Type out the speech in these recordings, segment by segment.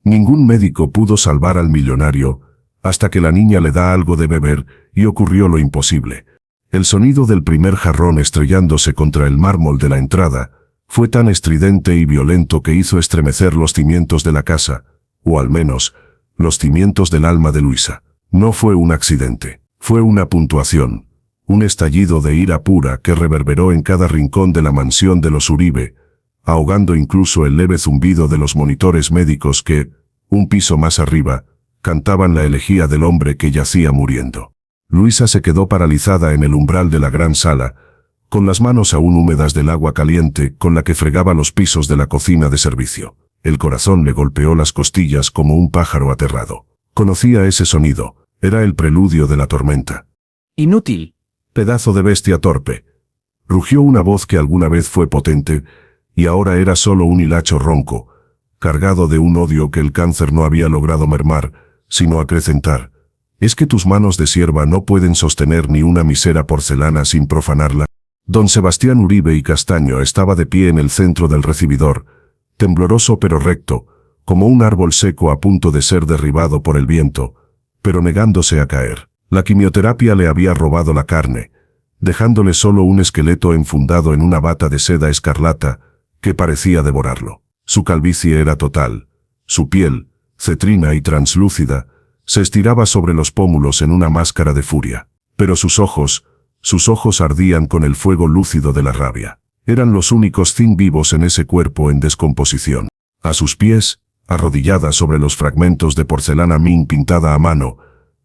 Ningún médico pudo salvar al millonario, hasta que la niña le da algo de beber, y ocurrió lo imposible. El sonido del primer jarrón estrellándose contra el mármol de la entrada fue tan estridente y violento que hizo estremecer los cimientos de la casa, o al menos, los cimientos del alma de Luisa. No fue un accidente, fue una puntuación, un estallido de ira pura que reverberó en cada rincón de la mansión de los Uribe, ahogando incluso el leve zumbido de los monitores médicos que, un piso más arriba, cantaban la elegía del hombre que yacía muriendo. Luisa se quedó paralizada en el umbral de la gran sala, con las manos aún húmedas del agua caliente con la que fregaba los pisos de la cocina de servicio. El corazón le golpeó las costillas como un pájaro aterrado. Conocía ese sonido, era el preludio de la tormenta. Inútil. Pedazo de bestia torpe. Rugió una voz que alguna vez fue potente, y ahora era solo un hilacho ronco, cargado de un odio que el cáncer no había logrado mermar, sino acrecentar. ¿Es que tus manos de sierva no pueden sostener ni una mísera porcelana sin profanarla? Don Sebastián Uribe y Castaño estaba de pie en el centro del recibidor, tembloroso pero recto, como un árbol seco a punto de ser derribado por el viento, pero negándose a caer. La quimioterapia le había robado la carne, dejándole solo un esqueleto enfundado en una bata de seda escarlata que parecía devorarlo. Su calvicie era total. Su piel, cetrina y translúcida, se estiraba sobre los pómulos en una máscara de furia. Pero sus ojos ardían con el fuego lúcido de la rabia. Eran los únicos zinc vivos en ese cuerpo en descomposición. A sus pies, arrodillada sobre los fragmentos de porcelana Ming pintada a mano,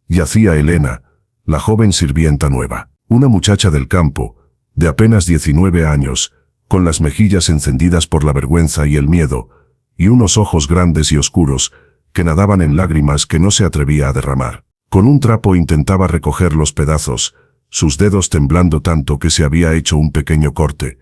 yacía Elena, la joven sirvienta nueva. Una muchacha del campo, de apenas 19 años, con las mejillas encendidas por la vergüenza y el miedo, y unos ojos grandes y oscuros, que nadaban en lágrimas que no se atrevía a derramar. Con un trapo intentaba recoger los pedazos, sus dedos temblando tanto que se había hecho un pequeño corte,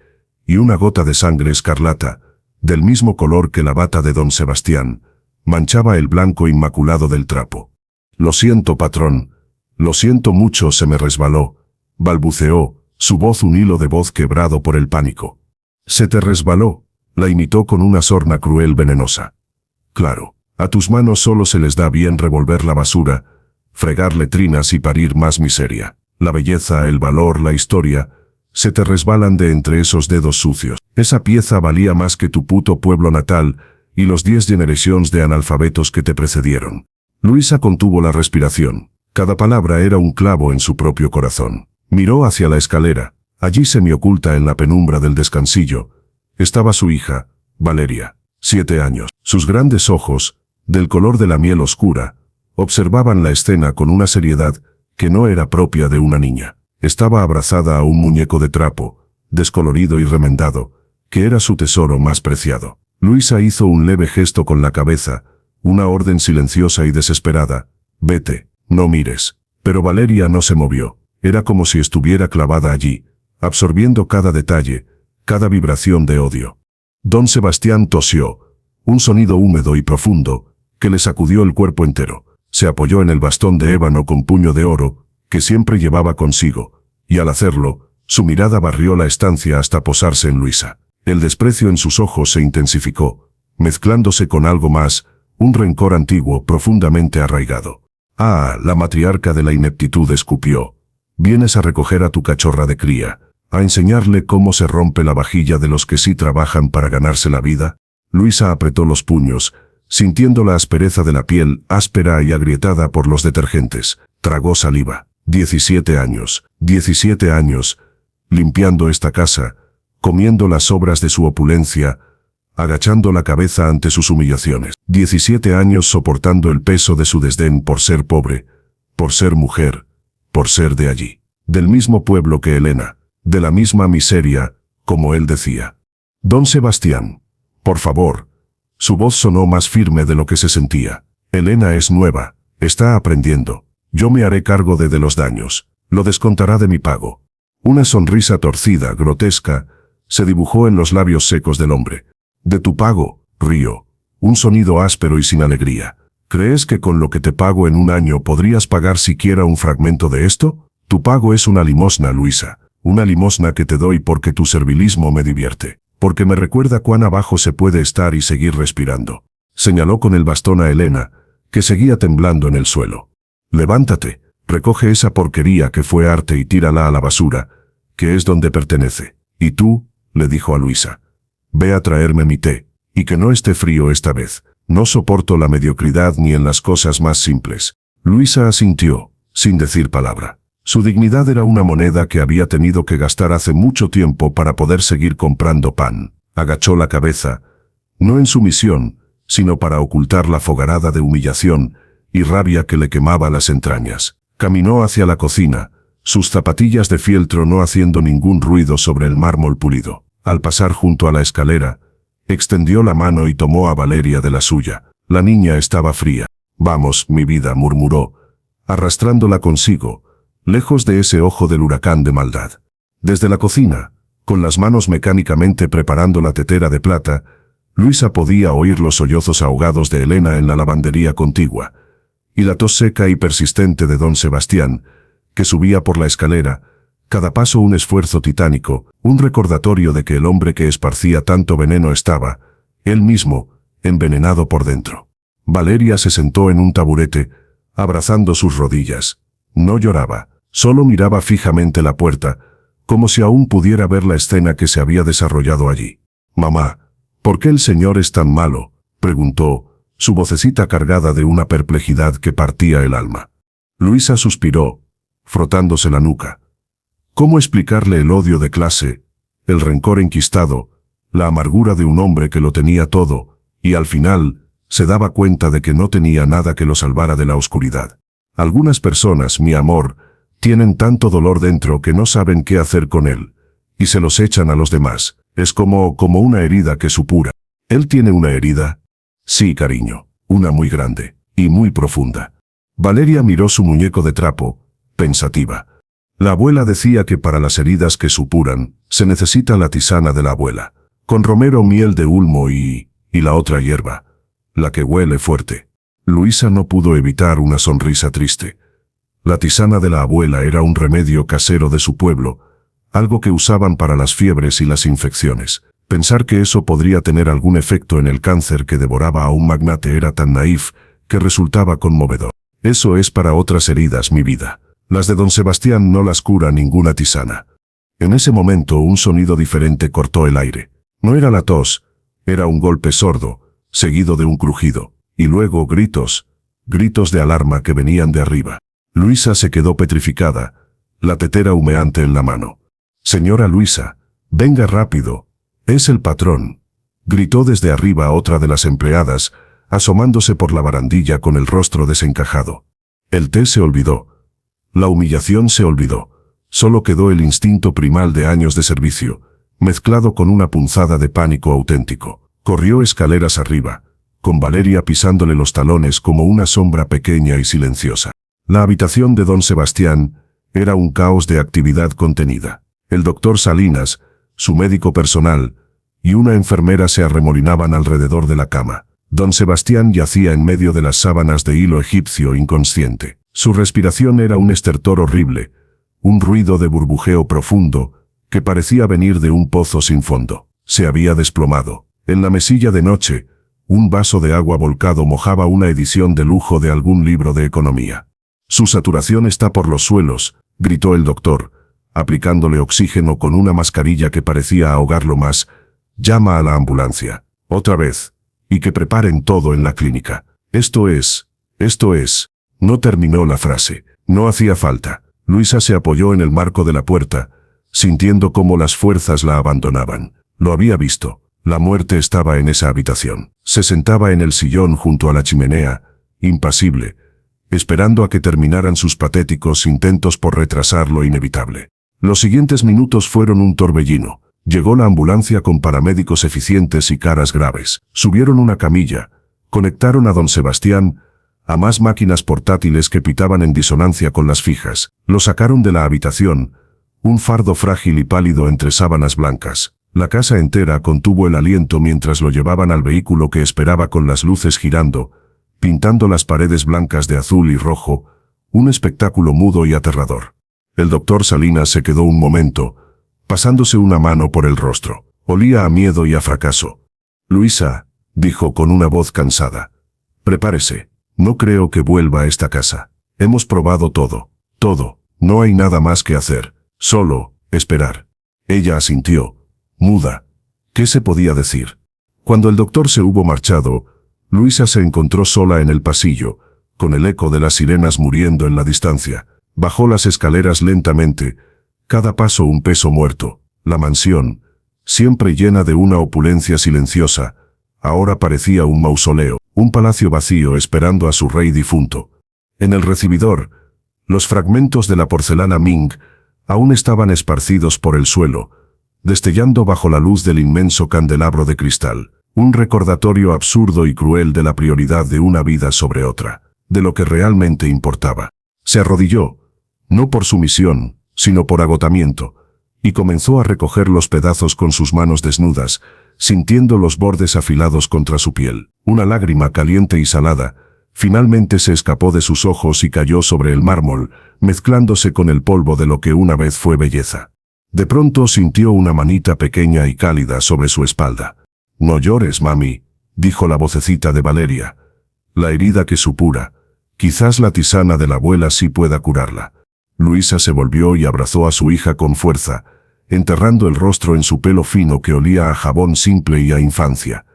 y una gota de sangre escarlata, del mismo color que la bata de don Sebastián, manchaba el blanco inmaculado del trapo. «Lo siento, patrón. Lo siento mucho, se me resbaló», balbuceó, su voz un hilo de voz quebrado por el pánico. «¿Se te resbaló?», la imitó con una sorna cruel venenosa. «Claro, a tus manos solo se les da bien revolver la basura, fregar letrinas y parir más miseria. La belleza, el valor, la historia, se te resbalan de entre esos dedos sucios. Esa pieza valía más que tu puto pueblo natal y los 10 generaciones de analfabetos que te precedieron». Luisa contuvo la respiración. Cada palabra era un clavo en su propio corazón. Miró hacia la escalera. Allí, semioculta en la penumbra del descansillo, estaba su hija, Valeria, 7 años. Sus grandes ojos, del color de la miel oscura, observaban la escena con una seriedad que no era propia de una niña. Estaba abrazada a un muñeco de trapo, descolorido y remendado, que era su tesoro más preciado. Luisa hizo un leve gesto con la cabeza, una orden silenciosa y desesperada. «Vete, no mires». Pero Valeria no se movió. Era como si estuviera clavada allí, absorbiendo cada detalle, cada vibración de odio. Don Sebastián tosió, un sonido húmedo y profundo, que le sacudió el cuerpo entero. Se apoyó en el bastón de ébano con puño de oro, que siempre llevaba consigo, y al hacerlo, su mirada barrió la estancia hasta posarse en Luisa. El desprecio en sus ojos se intensificó, mezclándose con algo más, un rencor antiguo profundamente arraigado. «Ah», la matriarca de la ineptitud escupió. «Vienes a recoger a tu cachorra de cría, a enseñarle cómo se rompe la vajilla de los que sí trabajan para ganarse la vida». Luisa apretó los puños, sintiendo la aspereza de la piel áspera y agrietada por los detergentes. Tragó saliva. 17 años, limpiando esta casa, comiendo las sobras de su opulencia, agachando la cabeza ante sus humillaciones. 17 años soportando el peso de su desdén por ser pobre, por ser mujer, por ser de allí, del mismo pueblo que Elena, de la misma miseria, como él decía. «Don Sebastián, por favor». Su voz sonó más firme de lo que se sentía. «Elena es nueva, está aprendiendo. Yo me haré cargo de los daños. Lo descontará de mi pago». Una sonrisa torcida, grotesca, se dibujó en los labios secos del hombre. «¿De tu pago?», rió. Un sonido áspero y sin alegría. «¿Crees que con lo que te pago en un año podrías pagar siquiera un fragmento de esto? Tu pago es una limosna, Luisa. Una limosna que te doy porque tu servilismo me divierte. Porque me recuerda cuán abajo se puede estar y seguir respirando». Señaló con el bastón a Elena, que seguía temblando en el suelo. Levántate, recoge esa porquería que fue arte y tírala a la basura, que es donde pertenece. Y tú, le dijo a Luisa, ve a traerme mi té, y que no esté frío esta vez. No soporto la mediocridad ni en las cosas más simples. Luisa asintió, sin decir palabra. Su dignidad era una moneda que había tenido que gastar hace mucho tiempo para poder seguir comprando pan. Agachó la cabeza, no en sumisión, sino para ocultar la fogarada de humillación y rabia que le quemaba las entrañas. Caminó hacia la cocina, sus zapatillas de fieltro no haciendo ningún ruido sobre el mármol pulido. Al pasar junto a la escalera, extendió la mano y tomó a Valeria de la suya. La niña estaba fría. Vamos, mi vida, murmuró, arrastrándola consigo, lejos de ese ojo del huracán de maldad. Desde la cocina, con las manos mecánicamente preparando la tetera de plata, Luisa podía oír los sollozos ahogados de Elena en la lavandería contigua, y la tos seca y persistente de don Sebastián, que subía por la escalera, cada paso un esfuerzo titánico, un recordatorio de que el hombre que esparcía tanto veneno estaba, él mismo, envenenado por dentro. Valeria se sentó en un taburete, abrazando sus rodillas. No lloraba, solo miraba fijamente la puerta, como si aún pudiera ver la escena que se había desarrollado allí. «Mamá, ¿por qué el señor es tan malo?», preguntó, su vocecita cargada de una perplejidad que partía el alma. Luisa suspiró, frotándose la nuca. ¿Cómo explicarle el odio de clase, el rencor enquistado, la amargura de un hombre que lo tenía todo, y al final se daba cuenta de que no tenía nada que lo salvara de la oscuridad? Algunas personas, mi amor, tienen tanto dolor dentro que no saben qué hacer con él, y se los echan a los demás. Es como una herida que supura. ¿Él tiene una herida? Sí, cariño, una muy grande, y muy profunda. Valeria miró su muñeco de trapo, pensativa. La abuela decía que para las heridas que supuran, se necesita la tisana de la abuela, con romero, miel de ulmo y la otra hierba, la que huele fuerte. Luisa no pudo evitar una sonrisa triste. La tisana de la abuela era un remedio casero de su pueblo, algo que usaban para las fiebres y las infecciones. Pensar que eso podría tener algún efecto en el cáncer que devoraba a un magnate era tan naif que resultaba conmovedor. Eso es para otras heridas, mi vida. Las de don Sebastián no las cura ninguna tisana. En ese momento un sonido diferente cortó el aire. No era la tos, era un golpe sordo, seguido de un crujido, y luego gritos de alarma que venían de arriba. Luisa se quedó petrificada, la tetera humeante en la mano. «Señora Luisa, venga rápido, es el patrón», gritó desde arriba otra de las empleadas, asomándose por la barandilla con el rostro desencajado. El té se olvidó. La humillación se olvidó. Solo quedó el instinto primal de años de servicio, mezclado con una punzada de pánico auténtico. Corrió escaleras arriba, con Valeria pisándole los talones como una sombra pequeña y silenciosa. La habitación de don Sebastián era un caos de actividad contenida. El doctor Salinas, su médico personal, y una enfermera se arremolinaban alrededor de la cama. Don Sebastián yacía en medio de las sábanas de hilo egipcio inconsciente. Su respiración era un estertor horrible, un ruido de burbujeo profundo que parecía venir de un pozo sin fondo. Se había desplomado. En la mesilla de noche, un vaso de agua volcado mojaba una edición de lujo de algún libro de economía. «Su saturación está por los suelos», gritó el doctor, aplicándole oxígeno con una mascarilla que parecía ahogarlo más. «Llama a la ambulancia. Otra vez. Y que preparen todo en la clínica. Esto es. No terminó la frase. No hacía falta. Luisa se apoyó en el marco de la puerta, sintiendo cómo las fuerzas la abandonaban. Lo había visto. La muerte estaba en esa habitación. Se sentaba en el sillón junto a la chimenea, impasible, esperando a que terminaran sus patéticos intentos por retrasar lo inevitable. Los siguientes minutos fueron un torbellino. Llegó la ambulancia con paramédicos eficientes y caras graves. Subieron una camilla, conectaron a don Sebastián a más máquinas portátiles que pitaban en disonancia con las fijas. Lo sacaron de la habitación, un fardo frágil y pálido entre sábanas blancas. La casa entera contuvo el aliento mientras lo llevaban al vehículo que esperaba con las luces girando, pintando las paredes blancas de azul y rojo, un espectáculo mudo y aterrador. El doctor Salinas se quedó un momento, pasándose una mano por el rostro. Olía a miedo y a fracaso. «Luisa», dijo con una voz cansada. Prepárese. No creo que vuelva a esta casa. Hemos probado todo. Todo. No hay nada más que hacer. Solo esperar. Ella asintió, muda. ¿Qué se podía decir? Cuando el doctor se hubo marchado, Luisa se encontró sola en el pasillo, con el eco de las sirenas muriendo en la distancia. Bajó las escaleras lentamente, cada paso un peso muerto. La mansión, siempre llena de una opulencia silenciosa, ahora parecía un mausoleo, un palacio vacío esperando a su rey difunto. En el recibidor, los fragmentos de la porcelana Ming aún estaban esparcidos por el suelo, destellando bajo la luz del inmenso candelabro de cristal, un recordatorio absurdo y cruel de la prioridad de una vida sobre otra, de lo que realmente importaba. Se arrodilló, no por sumisión, sino por agotamiento, y comenzó a recoger los pedazos con sus manos desnudas, sintiendo los bordes afilados contra su piel. Una lágrima caliente y salada finalmente se escapó de sus ojos y cayó sobre el mármol, mezclándose con el polvo de lo que una vez fue belleza. De pronto sintió una manita pequeña y cálida sobre su espalda. «No llores, mami», dijo la vocecita de Valeria. «La herida que supura. Quizás la tisana de la abuela sí pueda curarla». Luisa se volvió y abrazó a su hija con fuerza, enterrando el rostro en su pelo fino que olía a jabón simple y a infancia.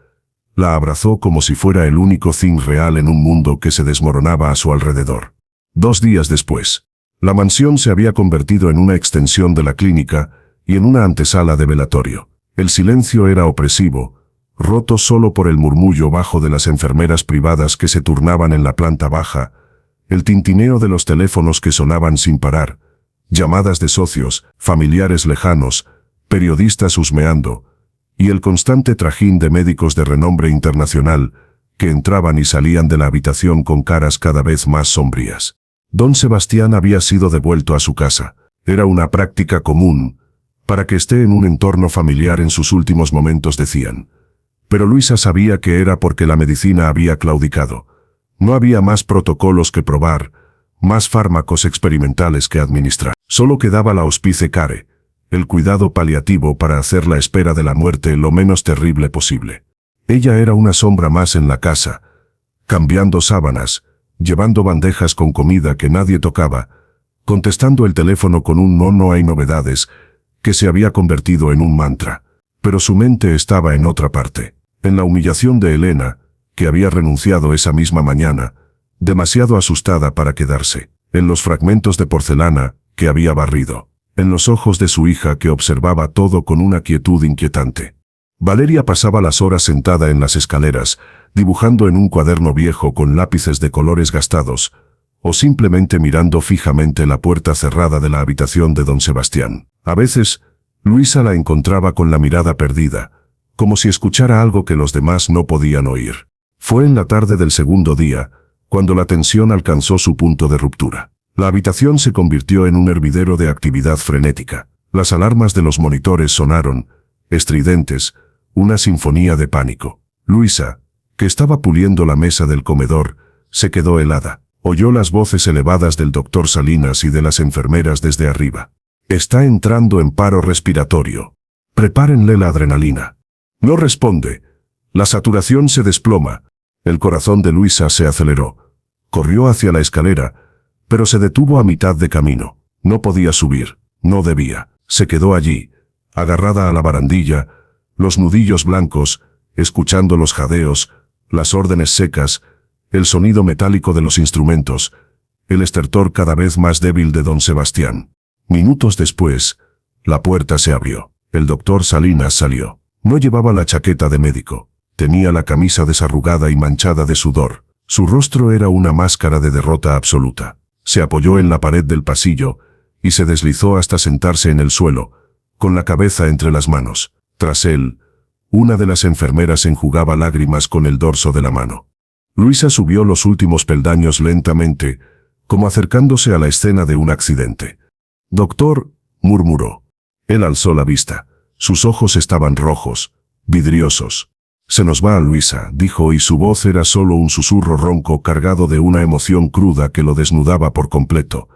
La abrazó como si fuera el único zinc real en un mundo que se desmoronaba a su alrededor. 2 días después, la mansión se había convertido en una extensión de la clínica y en una antesala de velatorio. El silencio era opresivo, roto solo por el murmullo bajo de las enfermeras privadas que se turnaban en la planta baja, el tintineo de los teléfonos que sonaban sin parar, llamadas de socios, familiares lejanos, periodistas husmeando, y el constante trajín de médicos de renombre internacional que entraban y salían de la habitación con caras cada vez más sombrías. Don Sebastián había sido devuelto a su casa. Era una práctica común, para que esté en un entorno familiar en sus últimos momentos, decían. Pero Luisa sabía que era porque la medicina había claudicado. No había más protocolos que probar, más fármacos experimentales que administrar. Solo quedaba la hospice care, el cuidado paliativo para hacer la espera de la muerte lo menos terrible posible. Ella era una sombra más en la casa, cambiando sábanas, llevando bandejas con comida que nadie tocaba, contestando el teléfono con un no hay novedades, que se había convertido en un mantra. Pero su mente estaba en otra parte, en la humillación de Elena, que había renunciado esa misma mañana, demasiado asustada para quedarse, en los fragmentos de porcelana que había barrido, en los ojos de su hija que observaba todo con una quietud inquietante. Valeria pasaba las horas sentada en las escaleras, dibujando en un cuaderno viejo con lápices de colores gastados, o simplemente mirando fijamente la puerta cerrada de la habitación de don Sebastián. A veces, Luisa la encontraba con la mirada perdida, como si escuchara algo que los demás no podían oír. Fue en la tarde del segundo día, cuando la tensión alcanzó su punto de ruptura. La habitación se convirtió en un hervidero de actividad frenética. Las alarmas de los monitores sonaron, estridentes, una sinfonía de pánico. Luisa, que estaba puliendo la mesa del comedor, se quedó helada. Oyó las voces elevadas del doctor Salinas y de las enfermeras desde arriba. «Está entrando en paro respiratorio. Prepárenle la adrenalina». No responde. La saturación se desploma. El corazón de Luisa se aceleró. Corrió hacia la escalera, pero se detuvo a mitad de camino. No podía subir. No debía. Se quedó allí, agarrada a la barandilla, los nudillos blancos, escuchando los jadeos, las órdenes secas, el sonido metálico de los instrumentos, el estertor cada vez más débil de don Sebastián. Minutos después, la puerta se abrió. El doctor Salinas salió. No llevaba la chaqueta de médico. Tenía la camisa desarrugada y manchada de sudor. Su rostro era una máscara de derrota absoluta. Se apoyó en la pared del pasillo y se deslizó hasta sentarse en el suelo, con la cabeza entre las manos. Tras él, una de las enfermeras enjugaba lágrimas con el dorso de la mano. Luisa subió los últimos peldaños lentamente, como acercándose a la escena de un accidente. «Doctor», murmuró. Él alzó la vista. Sus ojos estaban rojos, vidriosos. «Se nos va a Luisa», dijo, y su voz era solo un susurro ronco cargado de una emoción cruda que lo desnudaba por completo.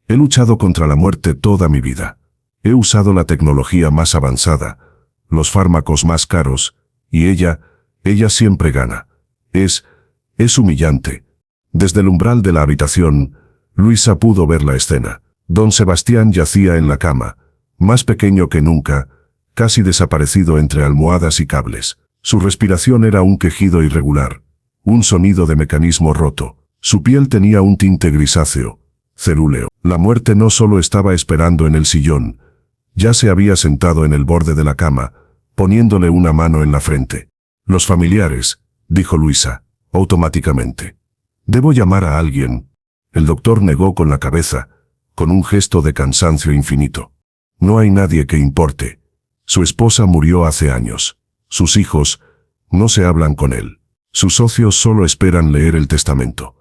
«He luchado contra la muerte toda mi vida. He usado la tecnología más avanzada, los fármacos más caros, y ella Ella siempre gana. Es humillante. Desde el umbral de la habitación, Luisa pudo ver la escena. Don Sebastián yacía en la cama, más pequeño que nunca, casi desaparecido entre almohadas y cables. Su respiración era un quejido irregular, un sonido de mecanismo roto. Su piel tenía un tinte grisáceo, cerúleo. La muerte no solo estaba esperando en el sillón, ya se había sentado en el borde de la cama, poniéndole una mano en la frente. «Los familiares», dijo Luisa, automáticamente. «Debo llamar a alguien». El doctor negó con la cabeza, con un gesto de cansancio infinito. «No hay nadie que importe. Su esposa murió hace años. Sus hijos no se hablan con él. Sus socios solo esperan leer el testamento.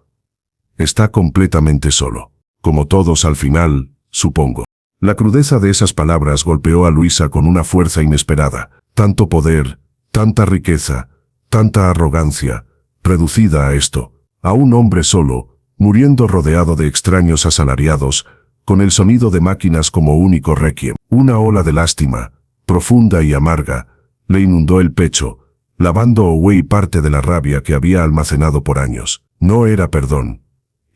Está completamente solo. Como todos al final, supongo». La crudeza de esas palabras golpeó a Luisa con una fuerza inesperada. Tanto poder, tanta riqueza, tanta arrogancia, reducida a esto, a un hombre solo, muriendo rodeado de extraños asalariados, con el sonido de máquinas como único requiem. Una ola de lástima, profunda y amarga, le inundó el pecho, lavando away parte de la rabia que había almacenado por años. No era perdón,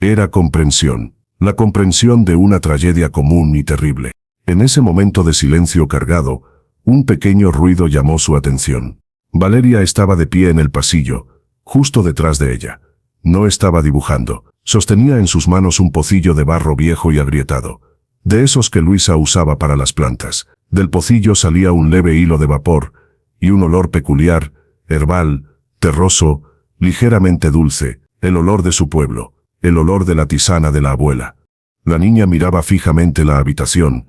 era comprensión, la comprensión de una tragedia común y terrible. En ese momento de silencio cargado, un pequeño ruido llamó su atención. Valeria estaba de pie en el pasillo, justo detrás de ella. No estaba dibujando. Sostenía en sus manos un pocillo de barro viejo y agrietado, de esos que Luisa usaba para las plantas. Del pocillo salía un leve hilo de vapor, y un olor peculiar, herbal, terroso, ligeramente dulce, el olor de su pueblo, el olor de la tisana de la abuela. La niña miraba fijamente la habitación,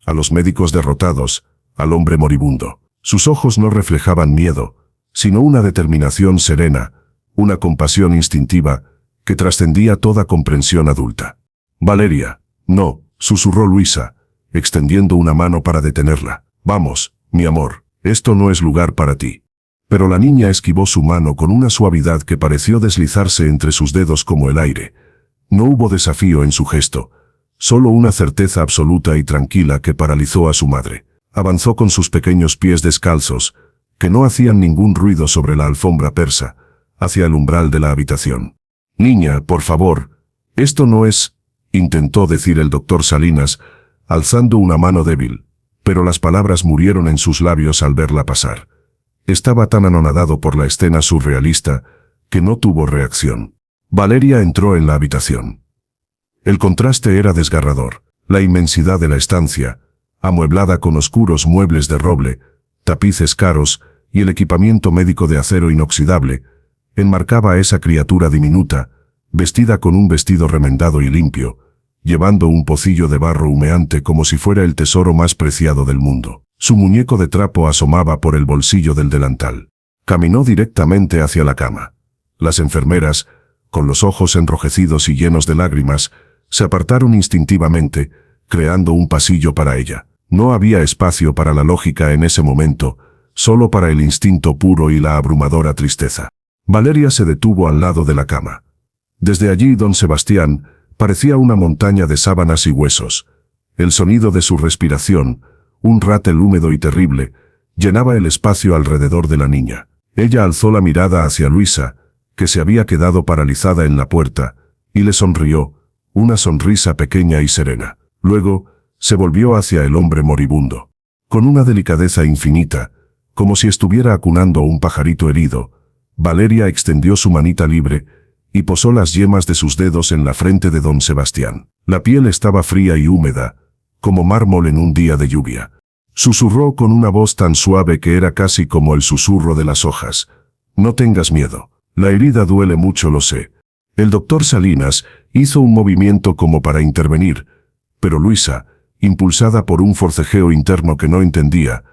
a los médicos derrotados, al hombre moribundo. Sus ojos no reflejaban miedo, sino una determinación serena, una compasión instintiva, que trascendía toda comprensión adulta. «Valeria, no», susurró Luisa, extendiendo una mano para detenerla. «Vamos, mi amor, esto no es lugar para ti». Pero la niña esquivó su mano con una suavidad que pareció deslizarse entre sus dedos como el aire. No hubo desafío en su gesto, solo una certeza absoluta y tranquila que paralizó a su madre. Avanzó con sus pequeños pies descalzos, que no hacían ningún ruido sobre la alfombra persa, hacia el umbral de la habitación. «Niña, por favor, esto no es», intentó decir el doctor Salinas, alzando una mano débil, pero las palabras murieron en sus labios al verla pasar. Estaba tan anonadado por la escena surrealista que no tuvo reacción. Valeria entró en la habitación. El contraste era desgarrador. La inmensidad de la estancia, amueblada con oscuros muebles de roble, tapices caros y el equipamiento médico de acero inoxidable, enmarcaba a esa criatura diminuta, vestida con un vestido remendado y limpio, llevando un pocillo de barro humeante como si fuera el tesoro más preciado del mundo. Su muñeco de trapo asomaba por el bolsillo del delantal. Caminó directamente hacia la cama. Las enfermeras, con los ojos enrojecidos y llenos de lágrimas, se apartaron instintivamente, creando un pasillo para ella. No había espacio para la lógica en ese momento, solo para el instinto puro y la abrumadora tristeza. Valeria se detuvo al lado de la cama. Desde allí don Sebastián parecía una montaña de sábanas y huesos. El sonido de su respiración, un rátel húmedo y terrible, llenaba el espacio alrededor de la niña. Ella alzó la mirada hacia Luisa, que se había quedado paralizada en la puerta, y le sonrió, una sonrisa pequeña y serena. Luego, se volvió hacia el hombre moribundo. Con una delicadeza infinita, como si estuviera acunando un pajarito herido, Valeria extendió su manita libre y posó las yemas de sus dedos en la frente de don Sebastián. La piel estaba fría y húmeda, como mármol en un día de lluvia. Susurró con una voz tan suave que era casi como el susurro de las hojas. «No tengas miedo. La herida duele mucho, lo sé». El doctor Salinas hizo un movimiento como para intervenir, pero Luisa, impulsada por un forcejeo interno que no entendía,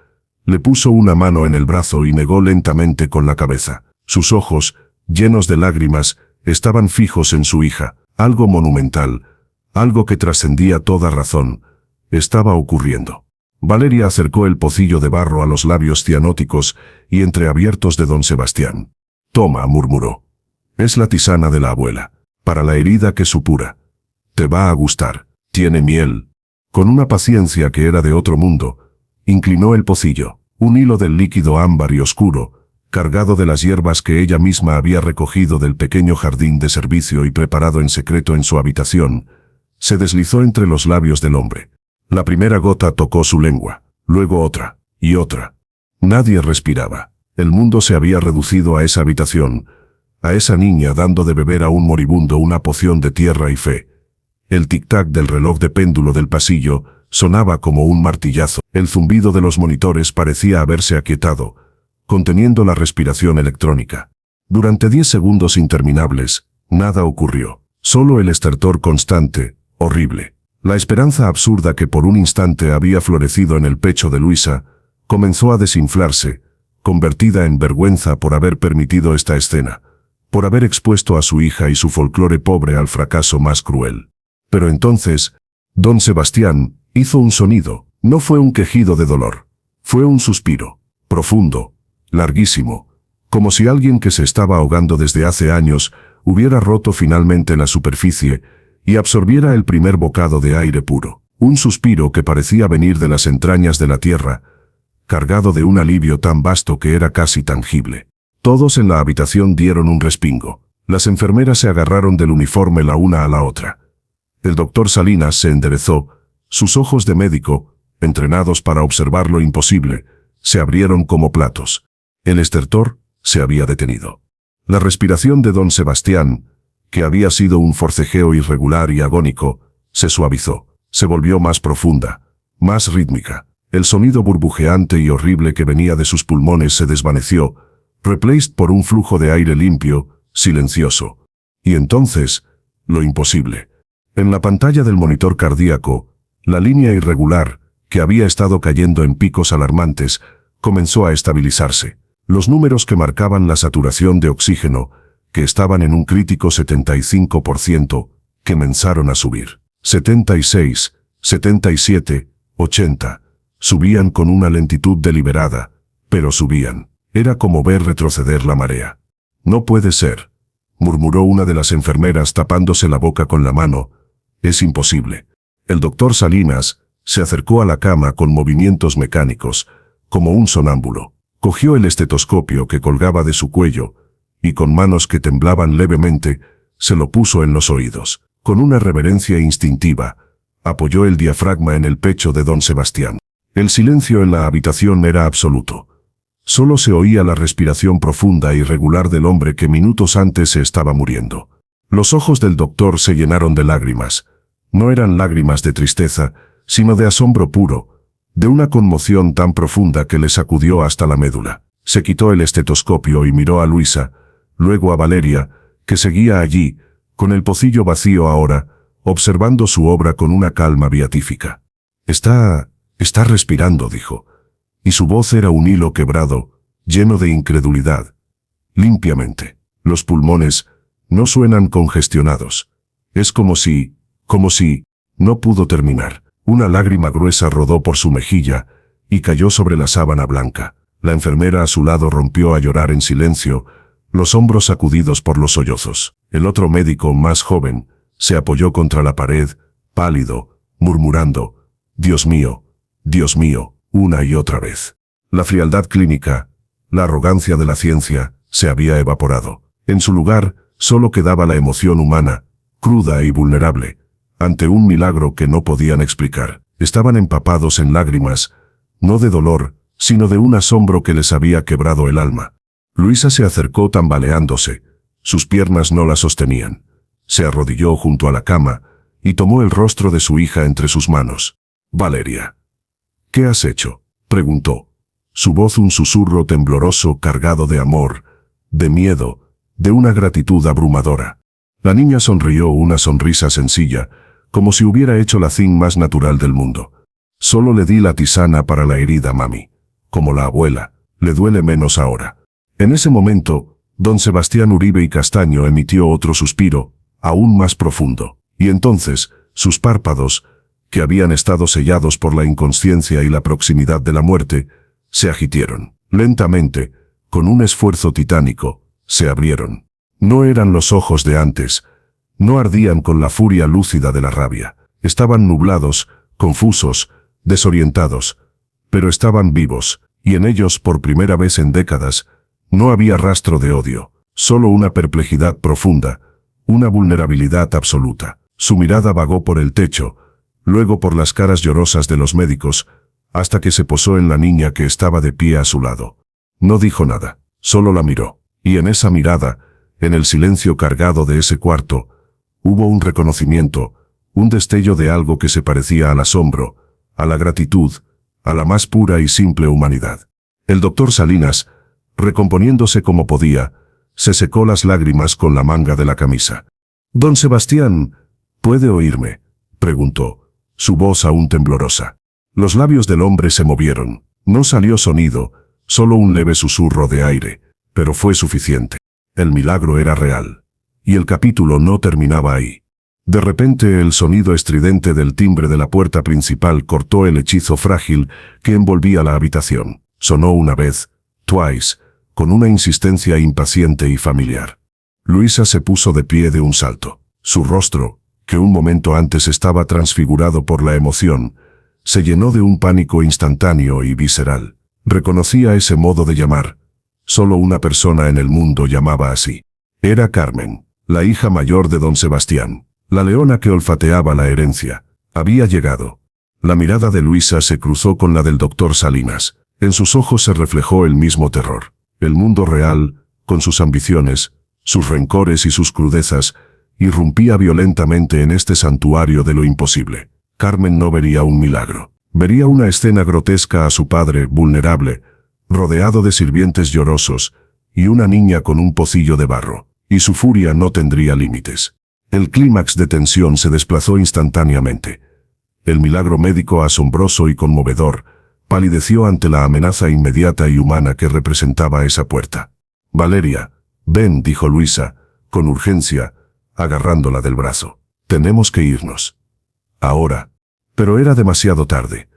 le puso una mano en el brazo y negó lentamente con la cabeza. Sus ojos, llenos de lágrimas, estaban fijos en su hija. Algo monumental, algo que trascendía toda razón, estaba ocurriendo. Valeria acercó el pocillo de barro a los labios cianóticos y entreabiertos de don Sebastián. «Toma», murmuró. «Es la tisana de la abuela, para la herida que supura. Te va a gustar. Tiene miel». Con una paciencia que era de otro mundo, inclinó el pocillo. Un hilo del líquido ámbar y oscuro, cargado de las hierbas que ella misma había recogido del pequeño jardín de servicio y preparado en secreto en su habitación, se deslizó entre los labios del hombre. La primera gota tocó su lengua, luego otra, y otra. Nadie respiraba. El mundo se había reducido a esa habitación, a esa niña dando de beber a un moribundo una poción de tierra y fe. El tic-tac del reloj de péndulo del pasillo sonaba como un martillazo. El zumbido de los monitores parecía haberse aquietado, conteniendo la respiración electrónica. Durante 10 segundos interminables, nada ocurrió. Solo el estertor constante, horrible. La esperanza absurda que por un instante había florecido en el pecho de Luisa, comenzó a desinflarse, convertida en vergüenza por haber permitido esta escena, por haber expuesto a su hija y su folclore pobre al fracaso más cruel. Pero entonces, don Sebastián hizo un sonido. No fue un quejido de dolor. Fue un suspiro, profundo, larguísimo, como si alguien que se estaba ahogando desde hace años hubiera roto finalmente la superficie y absorbiera el primer bocado de aire puro. Un suspiro que parecía venir de las entrañas de la tierra, cargado de un alivio tan vasto que era casi tangible. Todos en la habitación dieron un respingo. Las enfermeras se agarraron del uniforme la una a la otra. El doctor Salinas se enderezó. Sus ojos de médico, entrenados para observar lo imposible, se abrieron como platos. El estertor se había detenido. La respiración de don Sebastián, que había sido un forcejeo irregular y agónico, se suavizó, se volvió más profunda, más rítmica. El sonido burbujeante y horrible que venía de sus pulmones se desvaneció, replaced por un flujo de aire limpio, silencioso. Y entonces, lo imposible. En la pantalla del monitor cardíaco, la línea irregular, que había estado cayendo en picos alarmantes, comenzó a estabilizarse. Los números que marcaban la saturación de oxígeno, que estaban en un crítico 75%, comenzaron a subir. 76, 77, 80. Subían con una lentitud deliberada, pero subían. Era como ver retroceder la marea. No puede ser, murmuró una de las enfermeras tapándose la boca con la mano. Es imposible. El doctor Salinas se acercó a la cama con movimientos mecánicos, como un sonámbulo. Cogió el estetoscopio que colgaba de su cuello, y con manos que temblaban levemente, se lo puso en los oídos. Con una reverencia instintiva, apoyó el diafragma en el pecho de don Sebastián. El silencio en la habitación era absoluto. Solo se oía la respiración profunda y regular del hombre que minutos antes se estaba muriendo. Los ojos del doctor se llenaron de lágrimas. No eran lágrimas de tristeza, sino de asombro puro, de una conmoción tan profunda que le sacudió hasta la médula. Se quitó el estetoscopio y miró a Luisa, luego a Valeria, que seguía allí, con el pocillo vacío ahora, observando su obra con una calma beatífica. Está respirando, dijo. Y su voz era un hilo quebrado, lleno de incredulidad. Limpiamente. Los pulmones no suenan congestionados. Es como si, no pudo terminar. Una lágrima gruesa rodó por su mejilla y cayó sobre la sábana blanca. La enfermera a su lado rompió a llorar en silencio, los hombros sacudidos por los sollozos. El otro médico, más joven, se apoyó contra la pared, pálido, murmurando, Dios mío, una y otra vez. La frialdad clínica, la arrogancia de la ciencia, se había evaporado. En su lugar, solo quedaba la emoción humana, cruda y vulnerable, ante un milagro que no podían explicar. Estaban empapados en lágrimas, no de dolor, sino de un asombro que les había quebrado el alma. Luisa se acercó tambaleándose. Sus piernas no la sostenían. Se arrodilló junto a la cama y tomó el rostro de su hija entre sus manos. Valeria. ¿Qué has hecho?, preguntó. Su voz un susurro tembloroso cargado de amor, de miedo, de una gratitud abrumadora. La niña sonrió una sonrisa sencilla, como si hubiera hecho la thing más natural del mundo. Solo le di la tisana para la herida, mami. Como la abuela, le duele menos ahora. En ese momento, don Sebastián Uribe y Castaño emitió otro suspiro, aún más profundo. Y entonces, sus párpados, que habían estado sellados por la inconsciencia y la proximidad de la muerte, se agitaron. Lentamente, con un esfuerzo titánico, se abrieron. No eran los ojos de antes. No ardían con la furia lúcida de la rabia. Estaban nublados, confusos, desorientados, pero estaban vivos, y en ellos, por primera vez en décadas, No había rastro de odio, solo una perplejidad profunda, una vulnerabilidad absoluta. Su mirada vagó por el techo, luego por las caras llorosas de los médicos, hasta que se posó en la niña que estaba de pie a su lado. No dijo nada, solo la miró, y en esa mirada, en el silencio cargado de ese cuarto, hubo un reconocimiento, un destello de algo que se parecía al asombro, a la gratitud, a la más pura y simple humanidad. El doctor Salinas, recomponiéndose como podía, se secó las lágrimas con la manga de la camisa. «Don Sebastián, ¿puede oírme?», preguntó, su voz aún temblorosa. Los labios del hombre se movieron, no salió sonido, solo un leve susurro de aire, pero fue suficiente. El milagro era real. Y el capítulo no terminaba ahí. De repente el sonido estridente del timbre de la puerta principal cortó el hechizo frágil que envolvía la habitación. Sonó una vez, twice, con una insistencia impaciente y familiar. Luisa se puso de pie de un salto. Su rostro, que un momento antes estaba transfigurado por la emoción, se llenó de un pánico instantáneo y visceral. Reconocía ese modo de llamar. Solo una persona en el mundo llamaba así. Era Carmen, la hija mayor de don Sebastián, la leona que olfateaba la herencia. Había llegado. La mirada de Luisa se cruzó con la del doctor Salinas. En sus ojos se reflejó el mismo terror. El mundo real, con sus ambiciones, sus rencores y sus crudezas, irrumpía violentamente en este santuario de lo imposible. Carmen no vería un milagro. Vería una escena grotesca a su padre, vulnerable, rodeado de sirvientes llorosos, y una niña con un pocillo de barro, y su furia no tendría límites. El clímax de tensión se desplazó instantáneamente. El milagro médico asombroso y conmovedor palideció ante la amenaza inmediata y humana que representaba esa puerta. «Valeria, ven», dijo Luisa, con urgencia, agarrándola del brazo. «Tenemos que irnos. Ahora». Pero era demasiado tarde.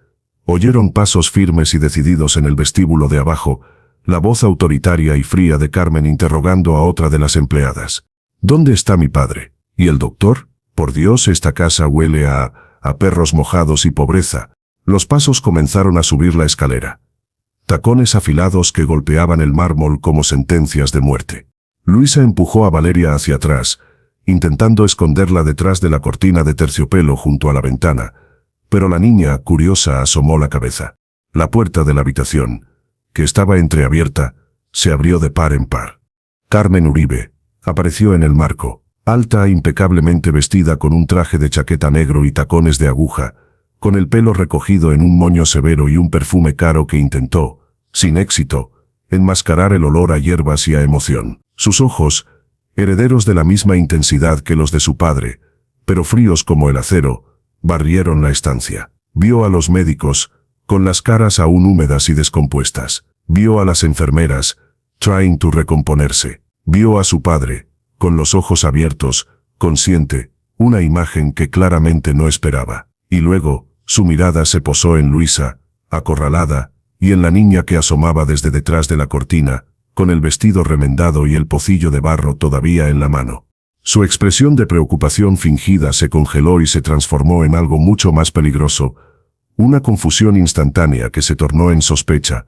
Oyeron pasos firmes y decididos en el vestíbulo de abajo, la voz autoritaria y fría de Carmen interrogando a otra de las empleadas. «¿Dónde está mi padre? ¿Y el doctor? Por Dios, esta casa huele a perros mojados y pobreza». Los pasos comenzaron a subir la escalera. Tacones afilados que golpeaban el mármol como sentencias de muerte. Luisa empujó a Valeria hacia atrás, intentando esconderla detrás de la cortina de terciopelo junto a la ventana, pero la niña, curiosa, asomó la cabeza. La puerta de la habitación, que estaba entreabierta, se abrió de par en par. Carmen Uribe apareció en el marco, alta e impecablemente vestida con un traje de chaqueta negro y tacones de aguja, con el pelo recogido en un moño severo y un perfume caro que intentó, sin éxito, enmascarar el olor a hierbas y a emoción. Sus ojos, herederos de la misma intensidad que los de su padre, pero fríos como el acero, barrieron la estancia. Vio a los médicos, con las caras aún húmedas y descompuestas. Vio a las enfermeras, trying to recomponerse. Vio a su padre, con los ojos abiertos, consciente, una imagen que claramente no esperaba. Y luego, su mirada se posó en Luisa, acorralada, y en la niña que asomaba desde detrás de la cortina, con el vestido remendado y el pocillo de barro todavía en la mano. Su expresión de preocupación fingida se congeló y se transformó en algo mucho más peligroso, una confusión instantánea que se tornó en sospecha,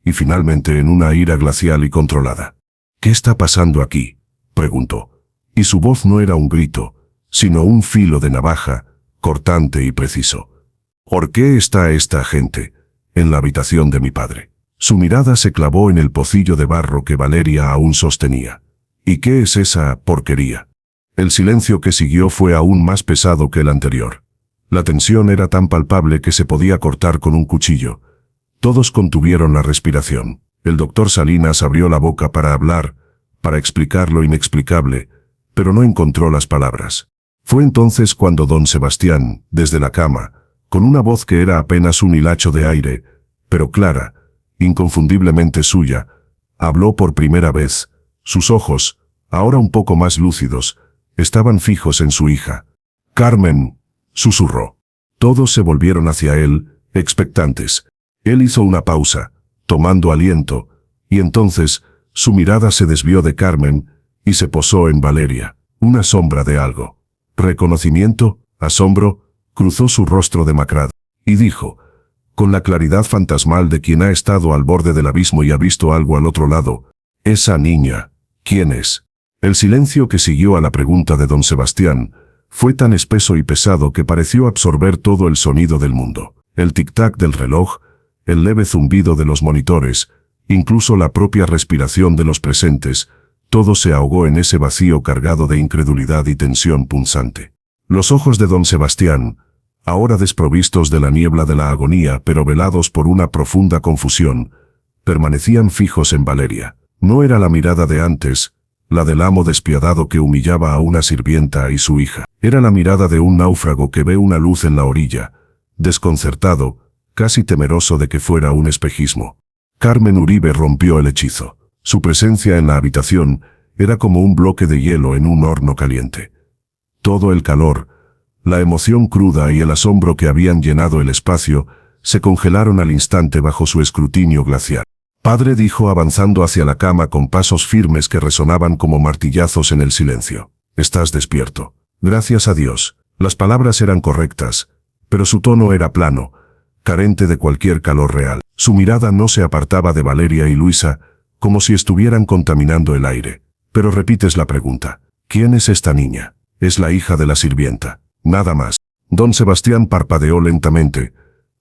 y finalmente en una ira glacial y controlada. «¿Qué está pasando aquí?», preguntó, y su voz no era un grito, sino un filo de navaja, cortante y preciso. «¿Por qué está esta gente en la habitación de mi padre?». Su mirada se clavó en el pocillo de barro que Valeria aún sostenía. «¿Y qué es esa porquería?». El silencio que siguió fue aún más pesado que el anterior. La tensión era tan palpable que se podía cortar con un cuchillo. Todos contuvieron la respiración. El doctor Salinas abrió la boca para hablar, para explicar lo inexplicable, pero no encontró las palabras. Fue entonces cuando don Sebastián, desde la cama, con una voz que era apenas un hilacho de aire, pero clara, inconfundiblemente suya, habló por primera vez. Sus ojos, ahora un poco más lúcidos, estaban fijos en su hija. «Carmen», susurró. Todos se volvieron hacia él, expectantes. Él hizo una pausa, tomando aliento, y entonces su mirada se desvió de Carmen y se posó en Valeria. Una sombra de algo. Reconocimiento, asombro, cruzó su rostro demacrado, y dijo, con la claridad fantasmal de quien ha estado al borde del abismo y ha visto algo al otro lado: Esa niña, ¿quién es? El silencio que siguió a la pregunta de don Sebastián fue tan espeso y pesado que pareció absorber todo el sonido del mundo. El tic-tac del reloj, el leve zumbido de los monitores, incluso la propia respiración de los presentes, todo se ahogó en ese vacío cargado de incredulidad y tensión punzante. Los ojos de don Sebastián, ahora desprovistos de la niebla de la agonía pero velados por una profunda confusión, permanecían fijos en Valeria. No era la mirada de antes, la del amo despiadado que humillaba a una sirvienta y su hija. Era la mirada de un náufrago que ve una luz en la orilla, desconcertado, casi temeroso de que fuera un espejismo. Carmen Uribe rompió el hechizo. Su presencia en la habitación era como un bloque de hielo en un horno caliente. Todo el calor, la emoción cruda y el asombro que habían llenado el espacio se congelaron al instante bajo su escrutinio glacial. Padre, dijo avanzando hacia la cama con pasos firmes que resonaban como martillazos en el silencio. Estás despierto. Gracias a Dios. Las palabras eran correctas, pero su tono era plano, carente de cualquier calor real. Su mirada no se apartaba de Valeria y Luisa, como si estuvieran contaminando el aire. Pero repites la pregunta. ¿Quién es esta niña? Es la hija de la sirvienta. Nada más. Don Sebastián parpadeó lentamente,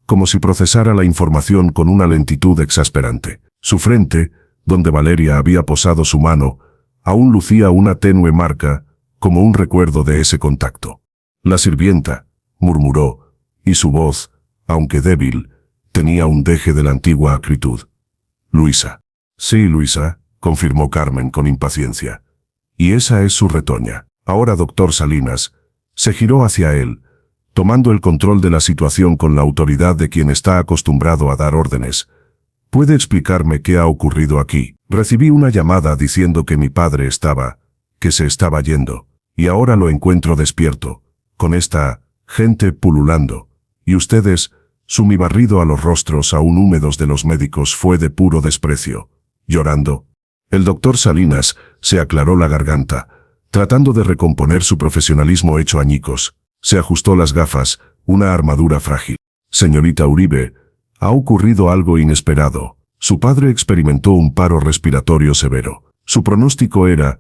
como si procesara la información con una lentitud exasperante. Su frente, donde Valeria había posado su mano, aún lucía una tenue marca, como un recuerdo de ese contacto. La sirvienta, murmuró, y su voz, aunque débil, tenía un deje de la antigua acritud. Luisa. Sí, Luisa, confirmó Carmen con impaciencia. Y esa es su retoña. Ahora, doctor Salinas, se giró hacia él, tomando el control de la situación con la autoridad de quien está acostumbrado a dar órdenes. ¿Puede explicarme qué ha ocurrido aquí? Recibí una llamada diciendo que mi padre que se estaba yendo, y ahora lo encuentro despierto, con esta gente pululando. Y ustedes, su barrido a los rostros aún húmedos de los médicos fue de puro desprecio. Llorando. El doctor Salinas se aclaró la garganta, tratando de recomponer su profesionalismo hecho añicos. Se ajustó las gafas, una armadura frágil. Señorita Uribe, ha ocurrido algo inesperado. Su padre experimentó un paro respiratorio severo. Su pronóstico era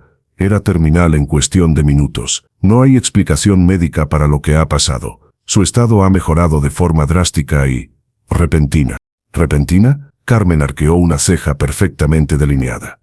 terminal en cuestión de minutos. No hay explicación médica para lo que ha pasado. Su estado ha mejorado de forma drástica y repentina. ¿Repentina? Carmen arqueó una ceja perfectamente delineada.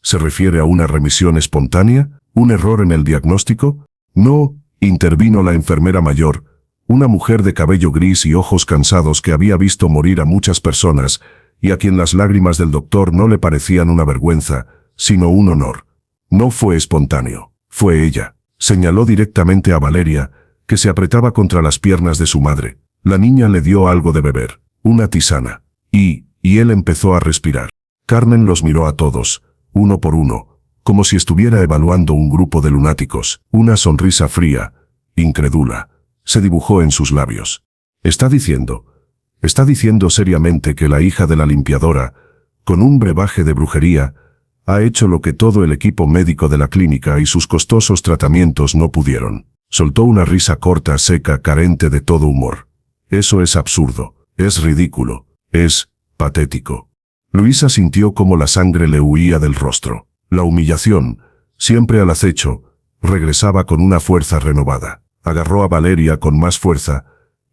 ¿Se refiere a una remisión espontánea? ¿Un error en el diagnóstico? No, intervino la enfermera mayor, una mujer de cabello gris y ojos cansados que había visto morir a muchas personas y a quien las lágrimas del doctor no le parecían una vergüenza, sino un honor. No fue espontáneo, fue ella. Señaló directamente a Valeria, que se apretaba contra las piernas de su madre. La niña le dio algo de beber, una tisana, y él empezó a respirar. Carmen los miró a todos, uno por uno, como si estuviera evaluando un grupo de lunáticos. Una sonrisa fría, incrédula, se dibujó en sus labios. Está diciendo seriamente que la hija de la limpiadora, con un brebaje de brujería, ha hecho lo que todo el equipo médico de la clínica y sus costosos tratamientos no pudieron. Soltó una risa corta, seca, carente de todo humor. Eso es absurdo, es ridículo, es patético. Luisa sintió como la sangre le huía del rostro. La humillación, siempre al acecho, regresaba con una fuerza renovada. Agarró a Valeria con más fuerza,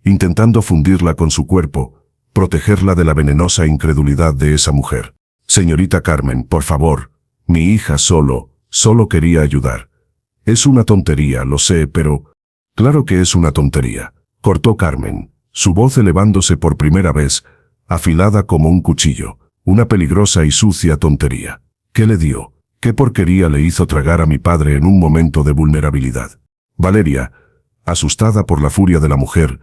intentando fundirla con su cuerpo, protegerla de la venenosa incredulidad de esa mujer. Señorita Carmen, por favor, mi hija solo quería ayudar. Es una tontería, lo sé, pero... Claro que es una tontería, cortó Carmen, su voz elevándose por primera vez, afilada como un cuchillo. Una peligrosa y sucia tontería. ¿Qué le dio? ¿Qué porquería le hizo tragar a mi padre en un momento de vulnerabilidad? Valeria, asustada por la furia de la mujer,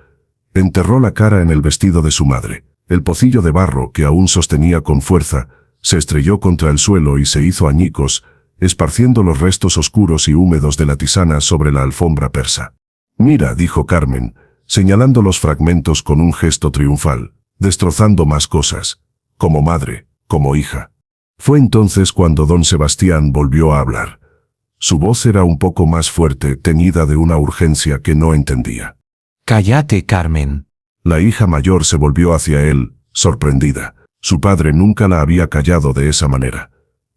enterró la cara en el vestido de su madre. El pocillo de barro que aún sostenía con fuerza, se estrelló contra el suelo y se hizo añicos, esparciendo los restos oscuros y húmedos de la tisana sobre la alfombra persa. Mira, dijo Carmen, señalando los fragmentos con un gesto triunfal, destrozando más cosas, como madre, como hija. Fue entonces cuando don Sebastián volvió a hablar. Su voz era un poco más fuerte, teñida de una urgencia que no entendía. Cállate, Carmen. La hija mayor se volvió hacia él, sorprendida. Su padre nunca la había callado de esa manera.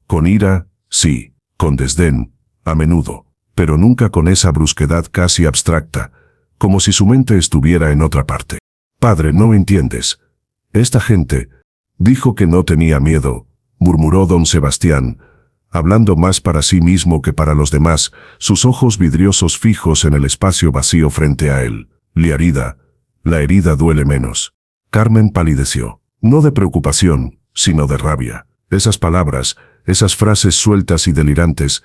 Con ira, sí, con desdén, a menudo, pero nunca con esa brusquedad casi abstracta, como si su mente estuviera en otra parte. Padre, no entiendes. Esta gente dijo que no tenía miedo, murmuró don Sebastián, hablando más para sí mismo que para los demás, sus ojos vidriosos fijos en el espacio vacío frente a él. La herida duele menos. Carmen palideció, no de preocupación, sino de rabia. Esas palabras, esas frases sueltas y delirantes,